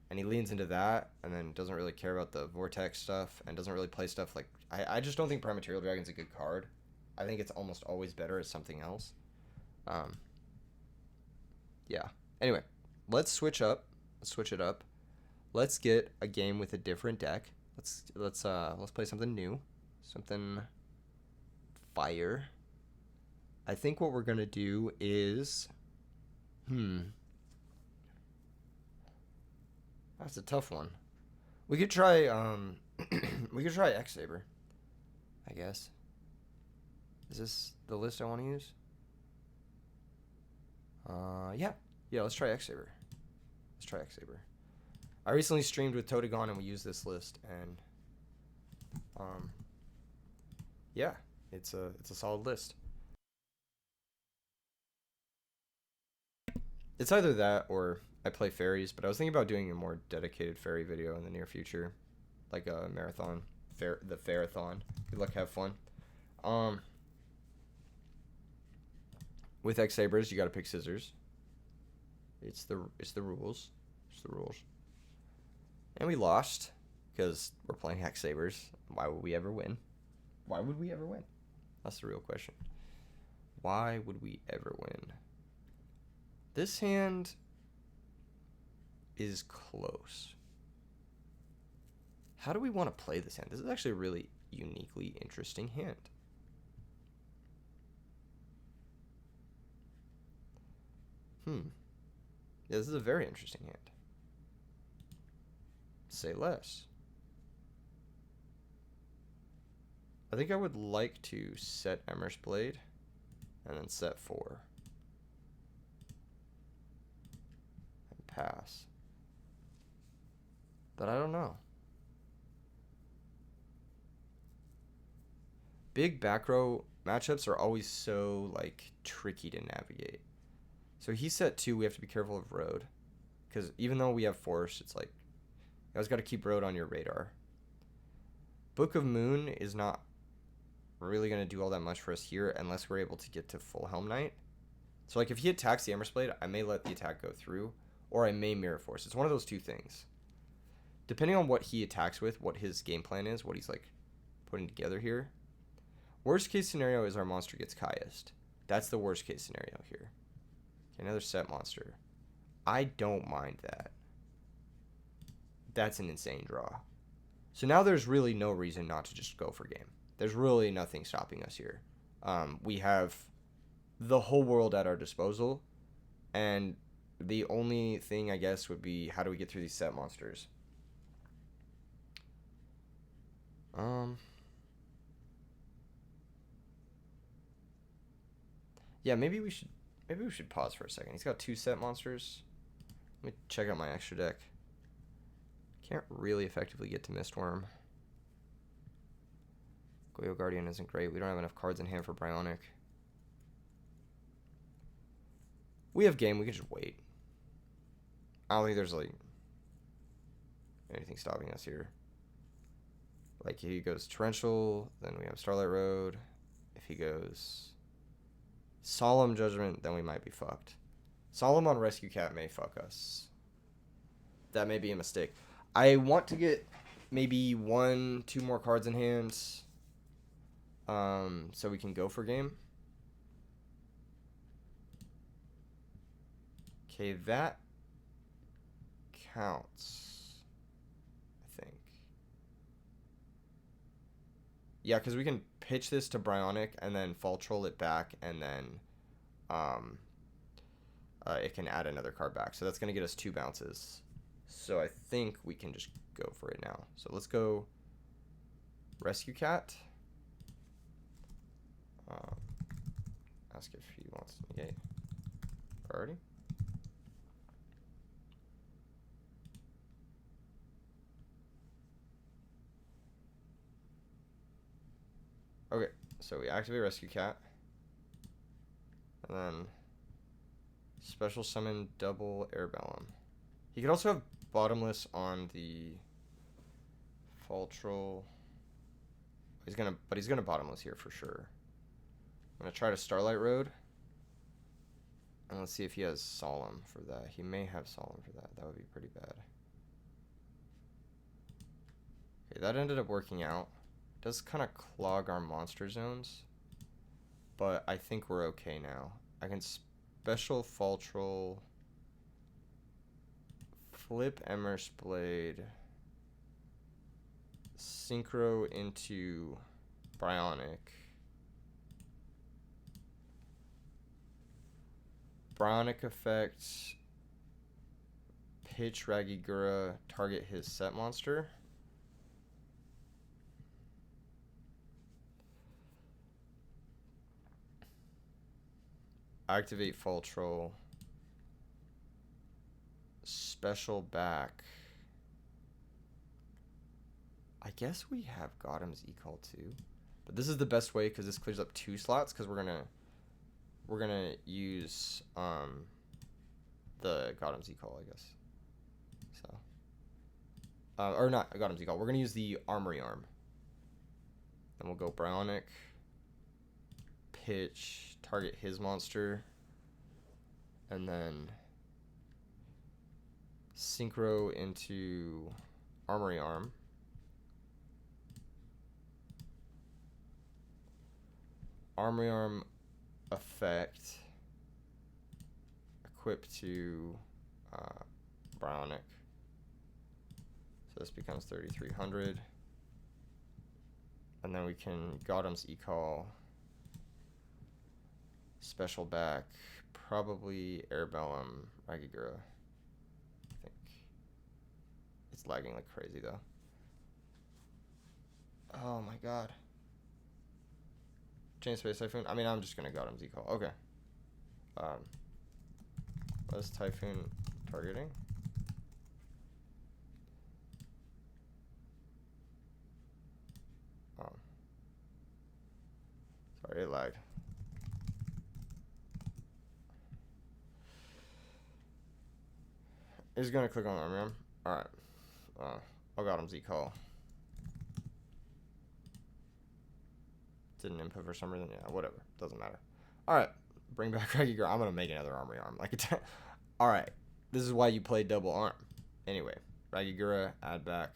and he leans into that, and then doesn't really care about the Vortex stuff, and doesn't really play stuff like... I just don't think Prime Material Dragon's a good card. I think it's almost always better as something else. Yeah. Anyway, let's switch up. Let's switch it up. Let's get a game with a different deck. Let's play something new. Something fire. I think what we're gonna do is... That's a tough one. We could try, we could try X-Saber, I guess. Is this the list I want to use? Yeah. Yeah, let's try X-Saber. Let's try X-Saber. I recently streamed with Totagon and we used this list, and, yeah, it's a solid list. It's either that or I play fairies, but I was thinking about doing a more dedicated fairy video in the near future, like a marathon, the fairathon. Good luck, have fun. With X-Sabers, you got to pick scissors. It's the rules. It's the rules. And we lost because we're playing X-Sabers. Why would we ever win? Why would we ever win? That's the real question. Why would we ever win? This hand is close. How do we want to play this hand? This is actually a really uniquely interesting hand. Yeah, this is a very interesting hand. Say less. I think I would like to set Emmer's Blade and then set 4. And pass. But I don't know. Big back row matchups are always so, like, tricky to navigate. So he set 2, we have to be careful of road. Because even though we have force, it's like, you always got to keep road on your radar. Book of Moon is not really going to do all that much for us here unless we're able to get to full Helm Knight. So, like, if he attacks the Emmer's Blade, I may let the attack go through, or I may Mirror Force. It's one of those two things. Depending on what he attacks with, what his game plan is, what he's, like, putting together here. Worst case scenario is our monster gets Kai'd. That's the worst case scenario here. Okay, another set monster. I don't mind that. That's an insane draw. So now there's really no reason not to just go for game. There's really nothing stopping us here. We have the whole world at our disposal, and the only thing, I guess, would be how do we get through these set monsters? Yeah, maybe we should pause for a second. He's got 2 set monsters. Let me check out my extra deck. Can't really effectively get to Mistworm. Goyo Guardian isn't great. We don't have enough cards in hand for Bryonic. We have game. We can just wait. I don't think there's, like, anything stopping us here. Like, he goes Torrential, then we have Starlight Road. If he goes Solemn Judgment, then we might be fucked. Solemn on Rescue Cat may fuck us. That may be a mistake. I want to get maybe 1-2 more cards in hand, so we can go for game. Okay, that counts, I think. Yeah, because we can pitch this to Bryonic and then Fall Troll it back, and then it can add another card back. So that's going to get us 2 bounces. So I think we can just go for it now. So let's go rescue cat. Ask if he wants to negate priority. Okay, so we activate rescue cat. And then special summon double airbellum. He could also have bottomless on the Faltrol. He's gonna bottomless here for sure. I'm gonna try to Starlight Road. And let's see if he has Solemn for that. He may have Solemn for that. That would be pretty bad. Okay, that ended up working out. Does kind of clog our monster zones. But I think we're okay now. I can special Faltrol. Flip Emmer's Blade. Synchro into Bryonic. Bryonic effect. Pitch Ragigura, target his set monster. Activate Faltrol. Special back. I guess we have Gotham's E-Call too. But this is the best way because this clears up 2 slots because we're gonna use the Gotham's E-Call, I guess. So or not Gotham's E-Call. We're gonna use the Armory Arm. Then we'll go Bryonic. Pitch, target his monster. And then Synchro into Armory Arm. Armory Arm effect. Equip to Bryonic. So this becomes 3,300. And then we can Gotham's E-Call. Special back. Probably Airbellum Ragigura. I think. It's lagging like crazy though. Oh my god. Chain Space Typhoon. I mean, I'm just gonna Gotham's E-Call. Okay. What is Typhoon targeting? Sorry, it lagged. He's gonna click on Armory Arm. Alright. I'll Gotham's E-Call. Didn't input for some reason. Yeah, whatever. Doesn't matter. Alright. Bring back Ragigura. I'm gonna make another Armory Arm. Like it's alright. This is why you play double arm. Anyway, Ragigura, add back.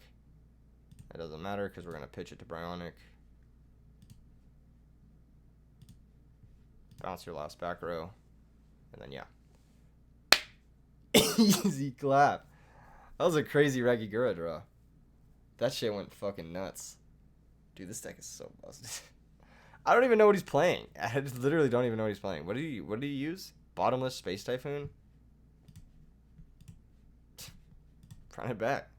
That doesn't matter because we're gonna pitch it to Bryonic. Bounce your last back row. And then yeah. Easy clap. That was a crazy Ragigura draw. That shit went fucking nuts. Dude, this deck is so busted. I don't even know what he's playing. I literally don't even know what he's playing. What did he use? Bottomless Space Typhoon? Run it back.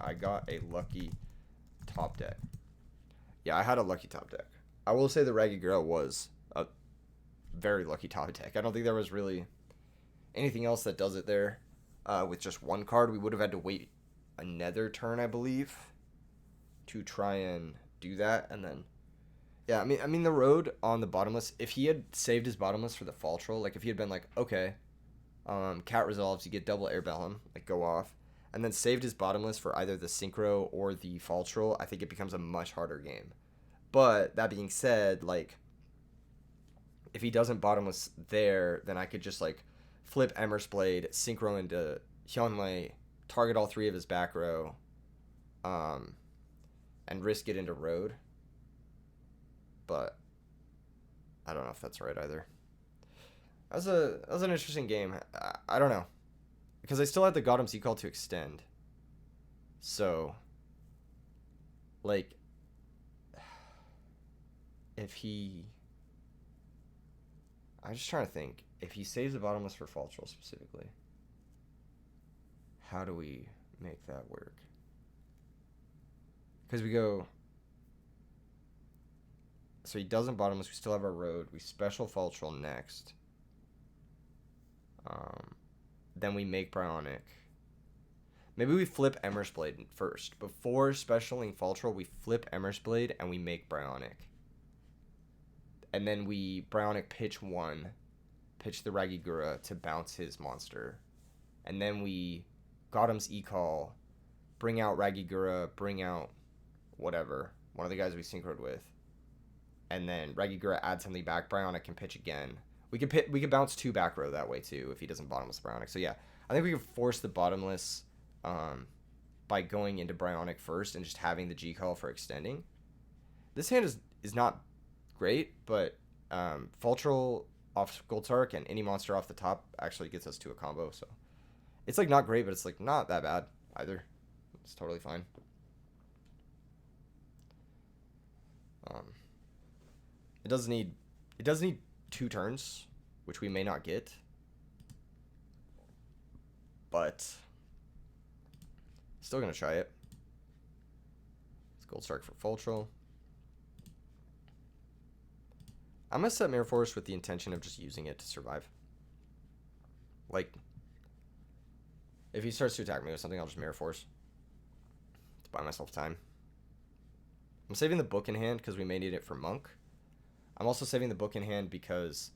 I got a lucky top deck. Yeah, I had a lucky top deck. I will say the Ragigura was a very lucky top deck. I don't think there was really anything else that does it there. With just one card, we would have had to wait another turn, I believe, to try and do that. And then, yeah, I mean the road on the bottomless. If he had saved his bottomless for the fall troll, like if he had been like, okay, cat resolves, you get double Airbellum, like go off, and then saved his bottomless for either the synchro or the fall troll, I think it becomes a much harder game. But that being said, like, if he doesn't bottomless there, then I could just like flip Emmer's Blade, synchro into Hyunwei, target all 3 of his back row, and risk it into road. But I don't know if that's right either. That was an interesting game. I don't know, because I still had the Gotham's E-Call to extend. So, like, I'm just trying to think. If he saves the bottomless for fall troll specifically. How do we make that work? Because we go... So he doesn't bottomless. We still have our road. We special Faltrol next. Then we make Bryonic. Maybe we flip Emmer's Blade first. Before specialing Faltrol, we flip Emmer's Blade and we make Bryonic. And then we Bryonic pitch 1. Pitch the Ragigura to bounce his monster. And then we Gotham's E-Call. Bring out Ragigura. Bring out whatever. One of the guys we synchroed with. And then Ragigura adds something back. Bryonic can pitch again. We could bounce 2 back row that way too if he doesn't bottomless Bryonic. So yeah, I think we can force the bottomless by going into Bryonic first and just having the G-Call for extending. This hand is not great, but Faltrol off Goldsark and any monster off the top actually gets us to a combo. So it's like not great, but it's like not that bad either. It's totally fine. It does need 2 turns, which we may not get, but still gonna try it. It's Goldsark for Faltrol. I'm gonna set Mirror Force with the intention of just using it to survive. Like, if he starts to attack me with something, I'll just Mirror Force to buy myself time. I'm saving the book in hand because we may need it for Monk. I'm also saving the book in hand because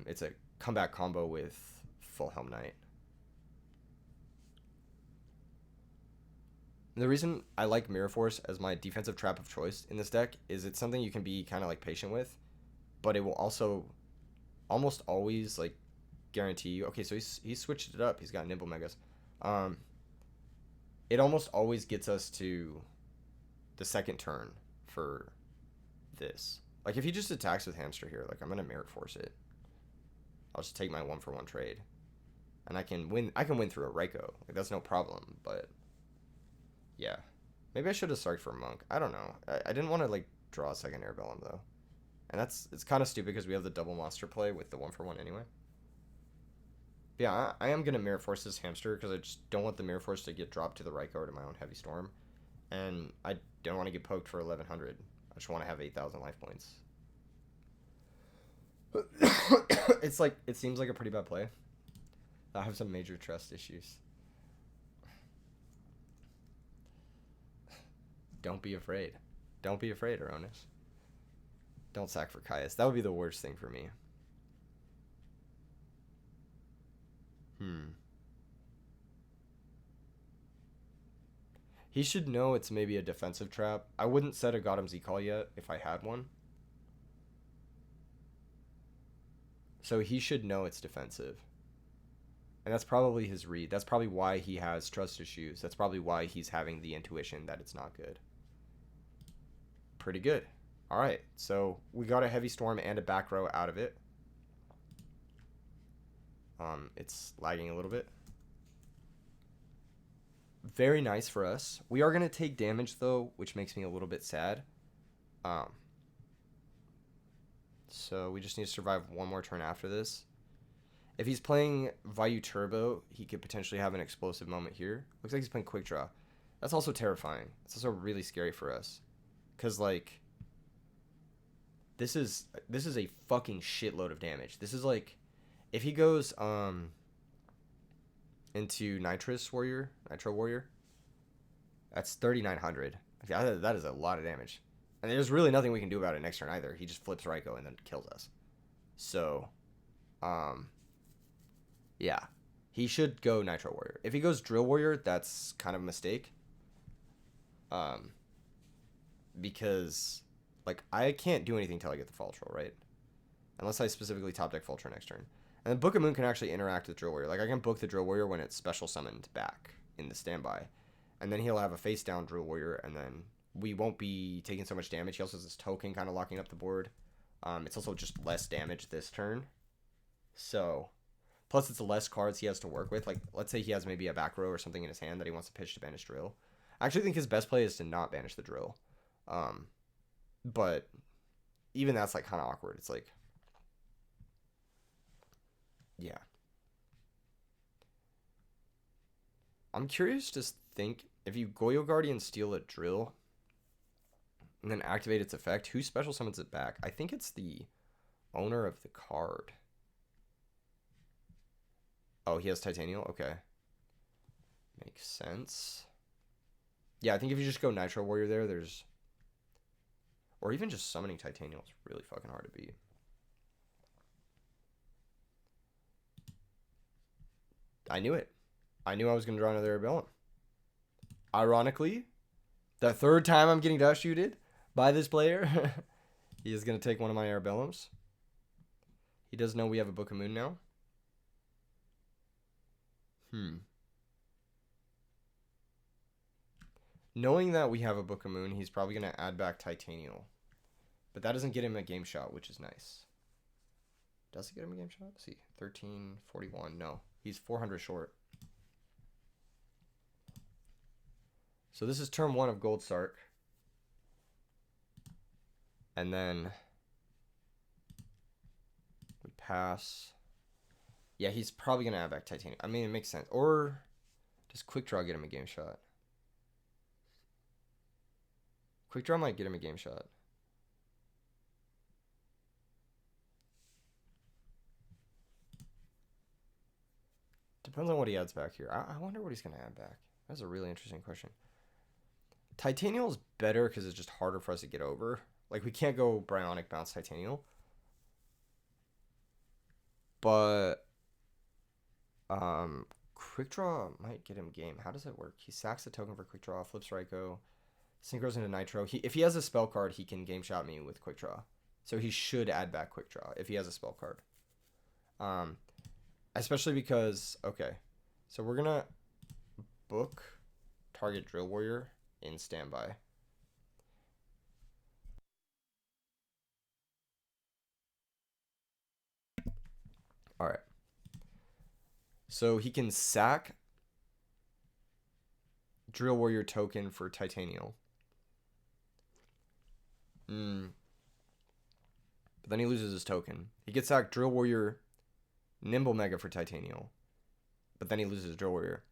it's a comeback combo with Full Helm Knight. The reason I like Mirror Force as my defensive trap of choice in this deck is it's something you can be kind of like patient with, but it will also almost always like guarantee you. Okay, so he's switched it up. He's got Nimble Megas. It almost always gets us to the second turn for this. Like if he just attacks with Hamster here, like I'm gonna Mirror Force it. I'll just take my 1-for-1 trade, and I can win. I can win through a Raikou. Like that's no problem. But yeah, maybe I should have started for Monk. I don't know. I didn't want to like draw a second Air Bellum though, and it's kind of stupid because we have the double monster play with the 1-for-1 anyway. But yeah, I am gonna Mirror Force this Hamster because I just don't want the Mirror Force to get dropped to the Raikou or to my own Heavy Storm, and I don't want to get poked for 1100. I just want to have 8,000 life points. It's like, it seems like a pretty bad play. I have some major trust issues. Don't be afraid. Don't be afraid, Aronis. Don't sack for Caius. That would be the worst thing for me. He should know it's maybe a defensive trap. I wouldn't set a Gotham's E-Call yet if I had one. So he should know it's defensive. And that's probably his read. That's probably why he has trust issues. That's probably why he's having the intuition that it's not good. Pretty good. All right. So we got a Heavy Storm and a back row out of it. It's lagging a little bit. Very nice for us. We are going to take damage, though, which makes me a little bit sad. So we just need to survive one more turn after this. If he's playing Vayu Turbo, he could potentially have an explosive moment here. Looks like he's playing Quick Draw. That's also terrifying. It's also really scary for us. Because, like, this is a fucking shitload of damage. This is, like, if he goes, into Nitro Warrior, that's 3,900. That is a lot of damage. And there's really nothing we can do about it next turn either. He just flips Raikou and then kills us. So, yeah. He should go Nitro Warrior. If he goes Drill Warrior, that's kind of a mistake. Because, like, I can't do anything until I get the Faltrol, right? Unless I specifically top deck Faltrol next turn. And then Book of Moon can actually interact with Drill Warrior. Like, I can book the Drill Warrior when it's special summoned back in the standby. And then he'll have a face down Drill Warrior, and then we won't be taking so much damage. He also has this token kind of locking up the board. It's also just less damage this turn. So, plus it's less cards he has to work with. Like, let's say he has maybe a back row or something in his hand that he wants to pitch to banish Drill. I actually think his best play is to not banish the Drill. But even that's, like, kind of awkward. It's like, yeah. I'm curious to think if you Goyo Guardian steal a drill and then activate its effect, who special summons it back? I think it's the owner of the card. Oh, he has Titanial? Okay. Makes sense. Yeah, I think if you just go Nitro Warrior there, there's... Or even just summoning Titanial is really fucking hard to beat. I knew it. I knew I was going to draw another Arbellum. Ironically, the third time I'm getting dash shooted by this player, he is going to take one of my Arbellums. He does know we have a Book of Moon now. Knowing that we have a Book of Moon, he's probably going to add back Titanial. But that doesn't get him a game shot, which is nice. Does it get him a game shot? Let's see. 1341. No. He's 400 short. So this is turn 1 of Gold Sark. And then we pass. Yeah, he's probably going to add back Titanium. I mean, it makes sense. Or does Quick Draw get him a game shot? Quick Draw might get him a game shot. Depends on what he adds back here. I wonder what he's going to add back. That's a really interesting question. Titanial is better because it's just harder for us to get over. Like, we can't go Bryonic Bounce Titanial. But Quick Draw might get him game. How does that work? He sacks the token for Quick Draw, flips Raikou, synchros into Nitro. If he has a spell card, he can game shot me with Quick Draw. So he should add back Quick Draw if he has a spell card. Especially because, okay, so we're going to book target Drill Warrior in standby. All right. So he can sack Drill Warrior token for Titanial. But then he loses his token. He gets sacked Drill Warrior Nimble Mega for Titanial. But then he loses Drill Warrior.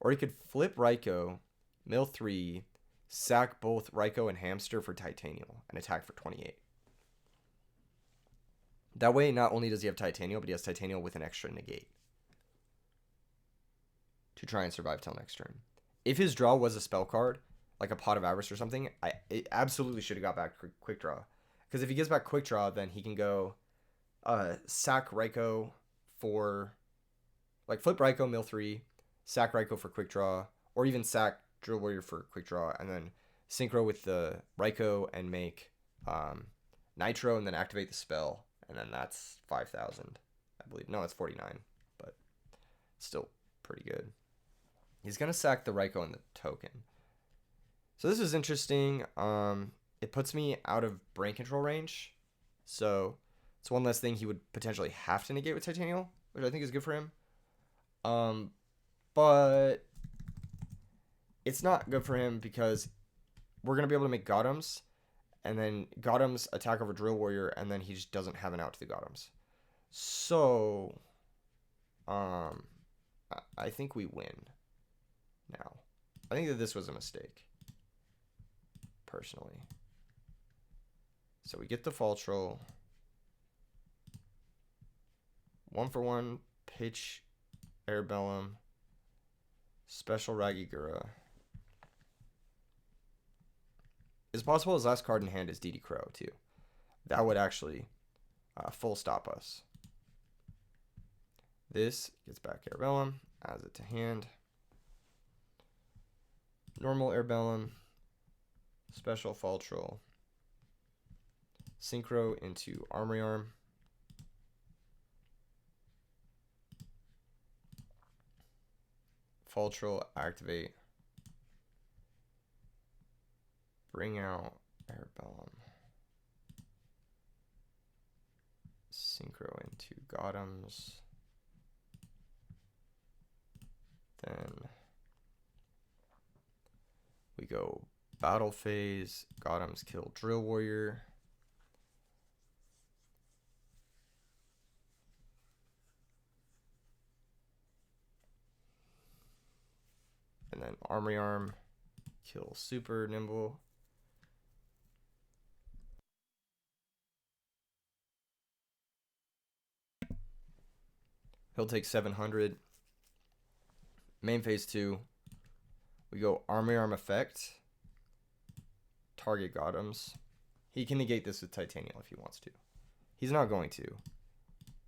Or he could flip Raikou, mill 3, sack both Raikou and Hamster for Titanial, and attack for 28. That way, not only does he have Titanial, but he has Titanial with an extra negate to try and survive till next turn. If his draw was a spell card, like a Pot of Avarice or something, it absolutely should have got back Quick Draw. Because if he gets back Quick Draw, then he can go sack Raikou for, like, flip Raikou, mill 3, sack Raikou for Quick Draw, or even sack Drill Warrior for Quick Draw, and then synchro with the Raikou and make Nitro, and then activate the spell, and then that's 5,000, I believe. No, it's 49, but still pretty good. He's going to sack the Raikou and the token. So this is interesting. It puts me out of brain control range, so it's one less thing he would potentially have to negate with Titanial, which I think is good for him. But it's not good for him because we're going to be able to make Gotems, and then Gotems attack over Drill Warrior, and then he just doesn't have an out to the Gotems. So, I think we win now. I think that this was a mistake, personally. So we get the Faltral. 1-for-1 pitch Arbellum, special Ragigura. It's possible his last card in hand is DD Crow too. That would actually full stop us. This gets back Arbellum, adds it to hand. Normal Arbellum, special Faltral, synchro into Armory Arm. Faltral, activate. Bring out Arbellum. Synchro into Gotems. Then we go Battle Phase. Gotems kill Drill Warrior. then Armory Arm, kill Super Nimble. He'll take 700. Main phase 2. We go Armory Arm effect. Target Gothams. He can negate this with Titanium if he wants to. He's not going to.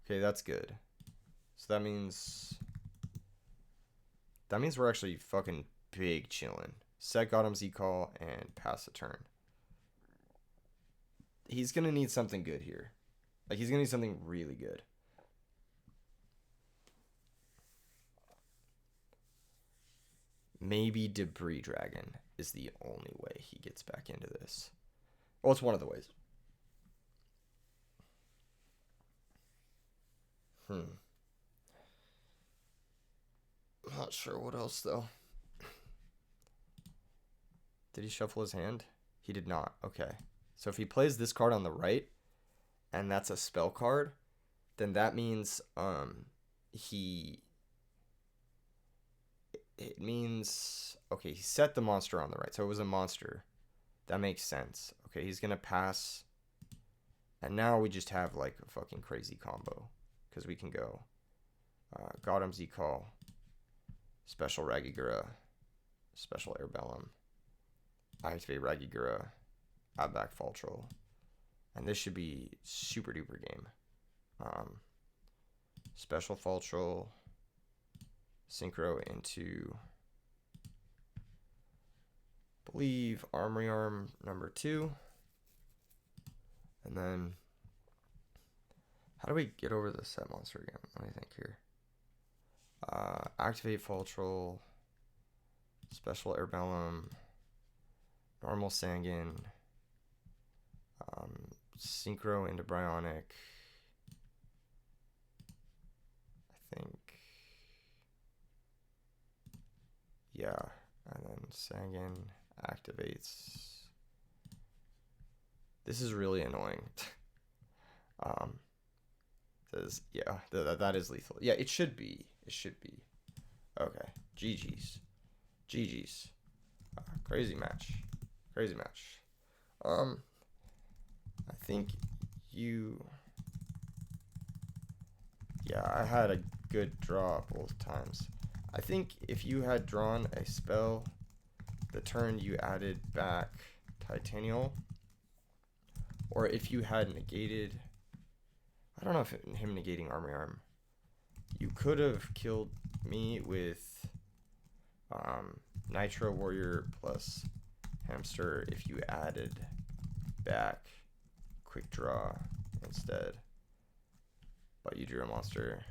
Okay, that's good. So that means we're actually fucking big chilling. Set Gothams E-Call and pass the turn. He's gonna need something good here. Like, he's gonna need something really good. Maybe Debris Dragon is the only way he gets back into this. Well, it's one of the ways. Not sure what else, though. Did he shuffle his hand? He did not. Okay. So if he plays this card on the right, and that's a spell card, then that means it means, okay, he set the monster on the right, so it was a monster. That makes sense. Okay, he's gonna pass, and now we just have like a fucking crazy combo, because we can go Gotham Z-Call, Special Ragigura, Special Airbellum, activate Ragigura, add back Fall Troll, and this should be super duper game. Special Fall Troll, Synchro into, I believe, Armory Arm number 2. And then, how do we get over the set monster again? Let me think here. Activate Fall Troll, Special Airbellum, Normal Sangan, Synchro into Bryonic, I think. Yeah, and then Sangan activates. This is really annoying. Says, yeah, that is lethal. Yeah, it should be. It should be. Okay, GG's. Crazy match. I think you. Yeah, I had a good draw both times. I think if you had drawn a spell the turn you added back Titanial, or if you had negated, I don't know if him negating Armory Arm, you could have killed me with Nitro Warrior plus Hamster if you added back Quick Draw instead, but you drew a monster.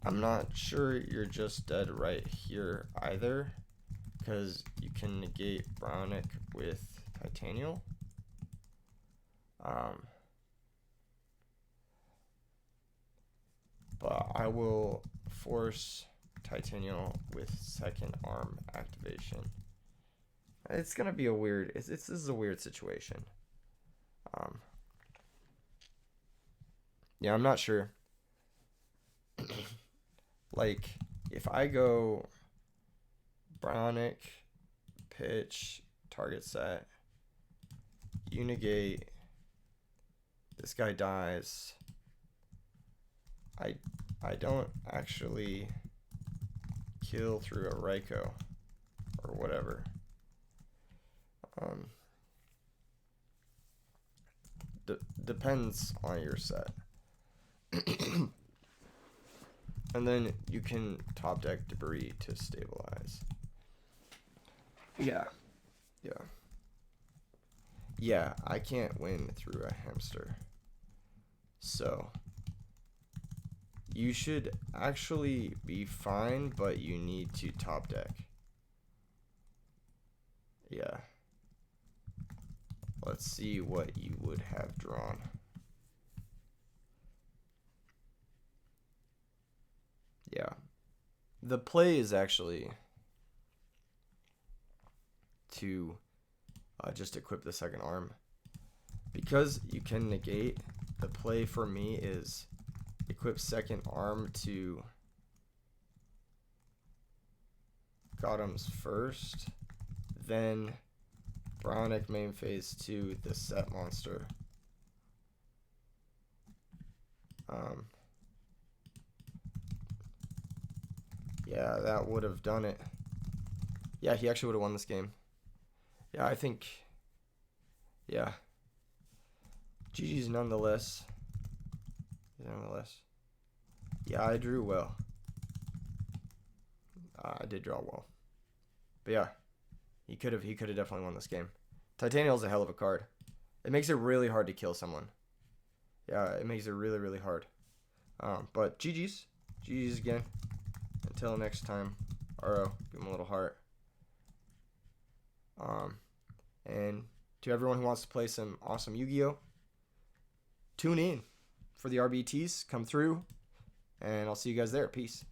I'm not sure you're just dead right here either, because you can negate Bryonic with Titanial. But I will force Titanial with second arm activation. It's gonna be a weird. This is a weird situation. Yeah, I'm not sure. Like, if I go Bryonic, pitch, target set, you negate, this guy dies, I don't actually kill through a Raikou or whatever. Depends on your set. And then you can top deck Debris to stabilize. Yeah, I can't win through a Hamster. So you should actually be fine, but you need to top deck. Yeah. Let's see what you would have drawn. Yeah. The play is actually to just equip the second arm. Because you can negate, the play for me is equip second arm to Gotham's first, then Bronic main phase 2, the set monster. Yeah, that would have done it. Yeah, he actually would have won this game. Yeah, I think. Yeah. GG's nonetheless. Yeah, I drew well. I did draw well. But yeah, he could have definitely won this game. Titanial's a hell of a card. It makes it really hard to kill someone. Yeah, it makes it really, really hard. But GG's. GG's again. Until next time. RO, give him a little heart. And to everyone who wants to play some awesome Yu-Gi-Oh, tune in for the RBTs. Come through. And I'll see you guys there. Peace.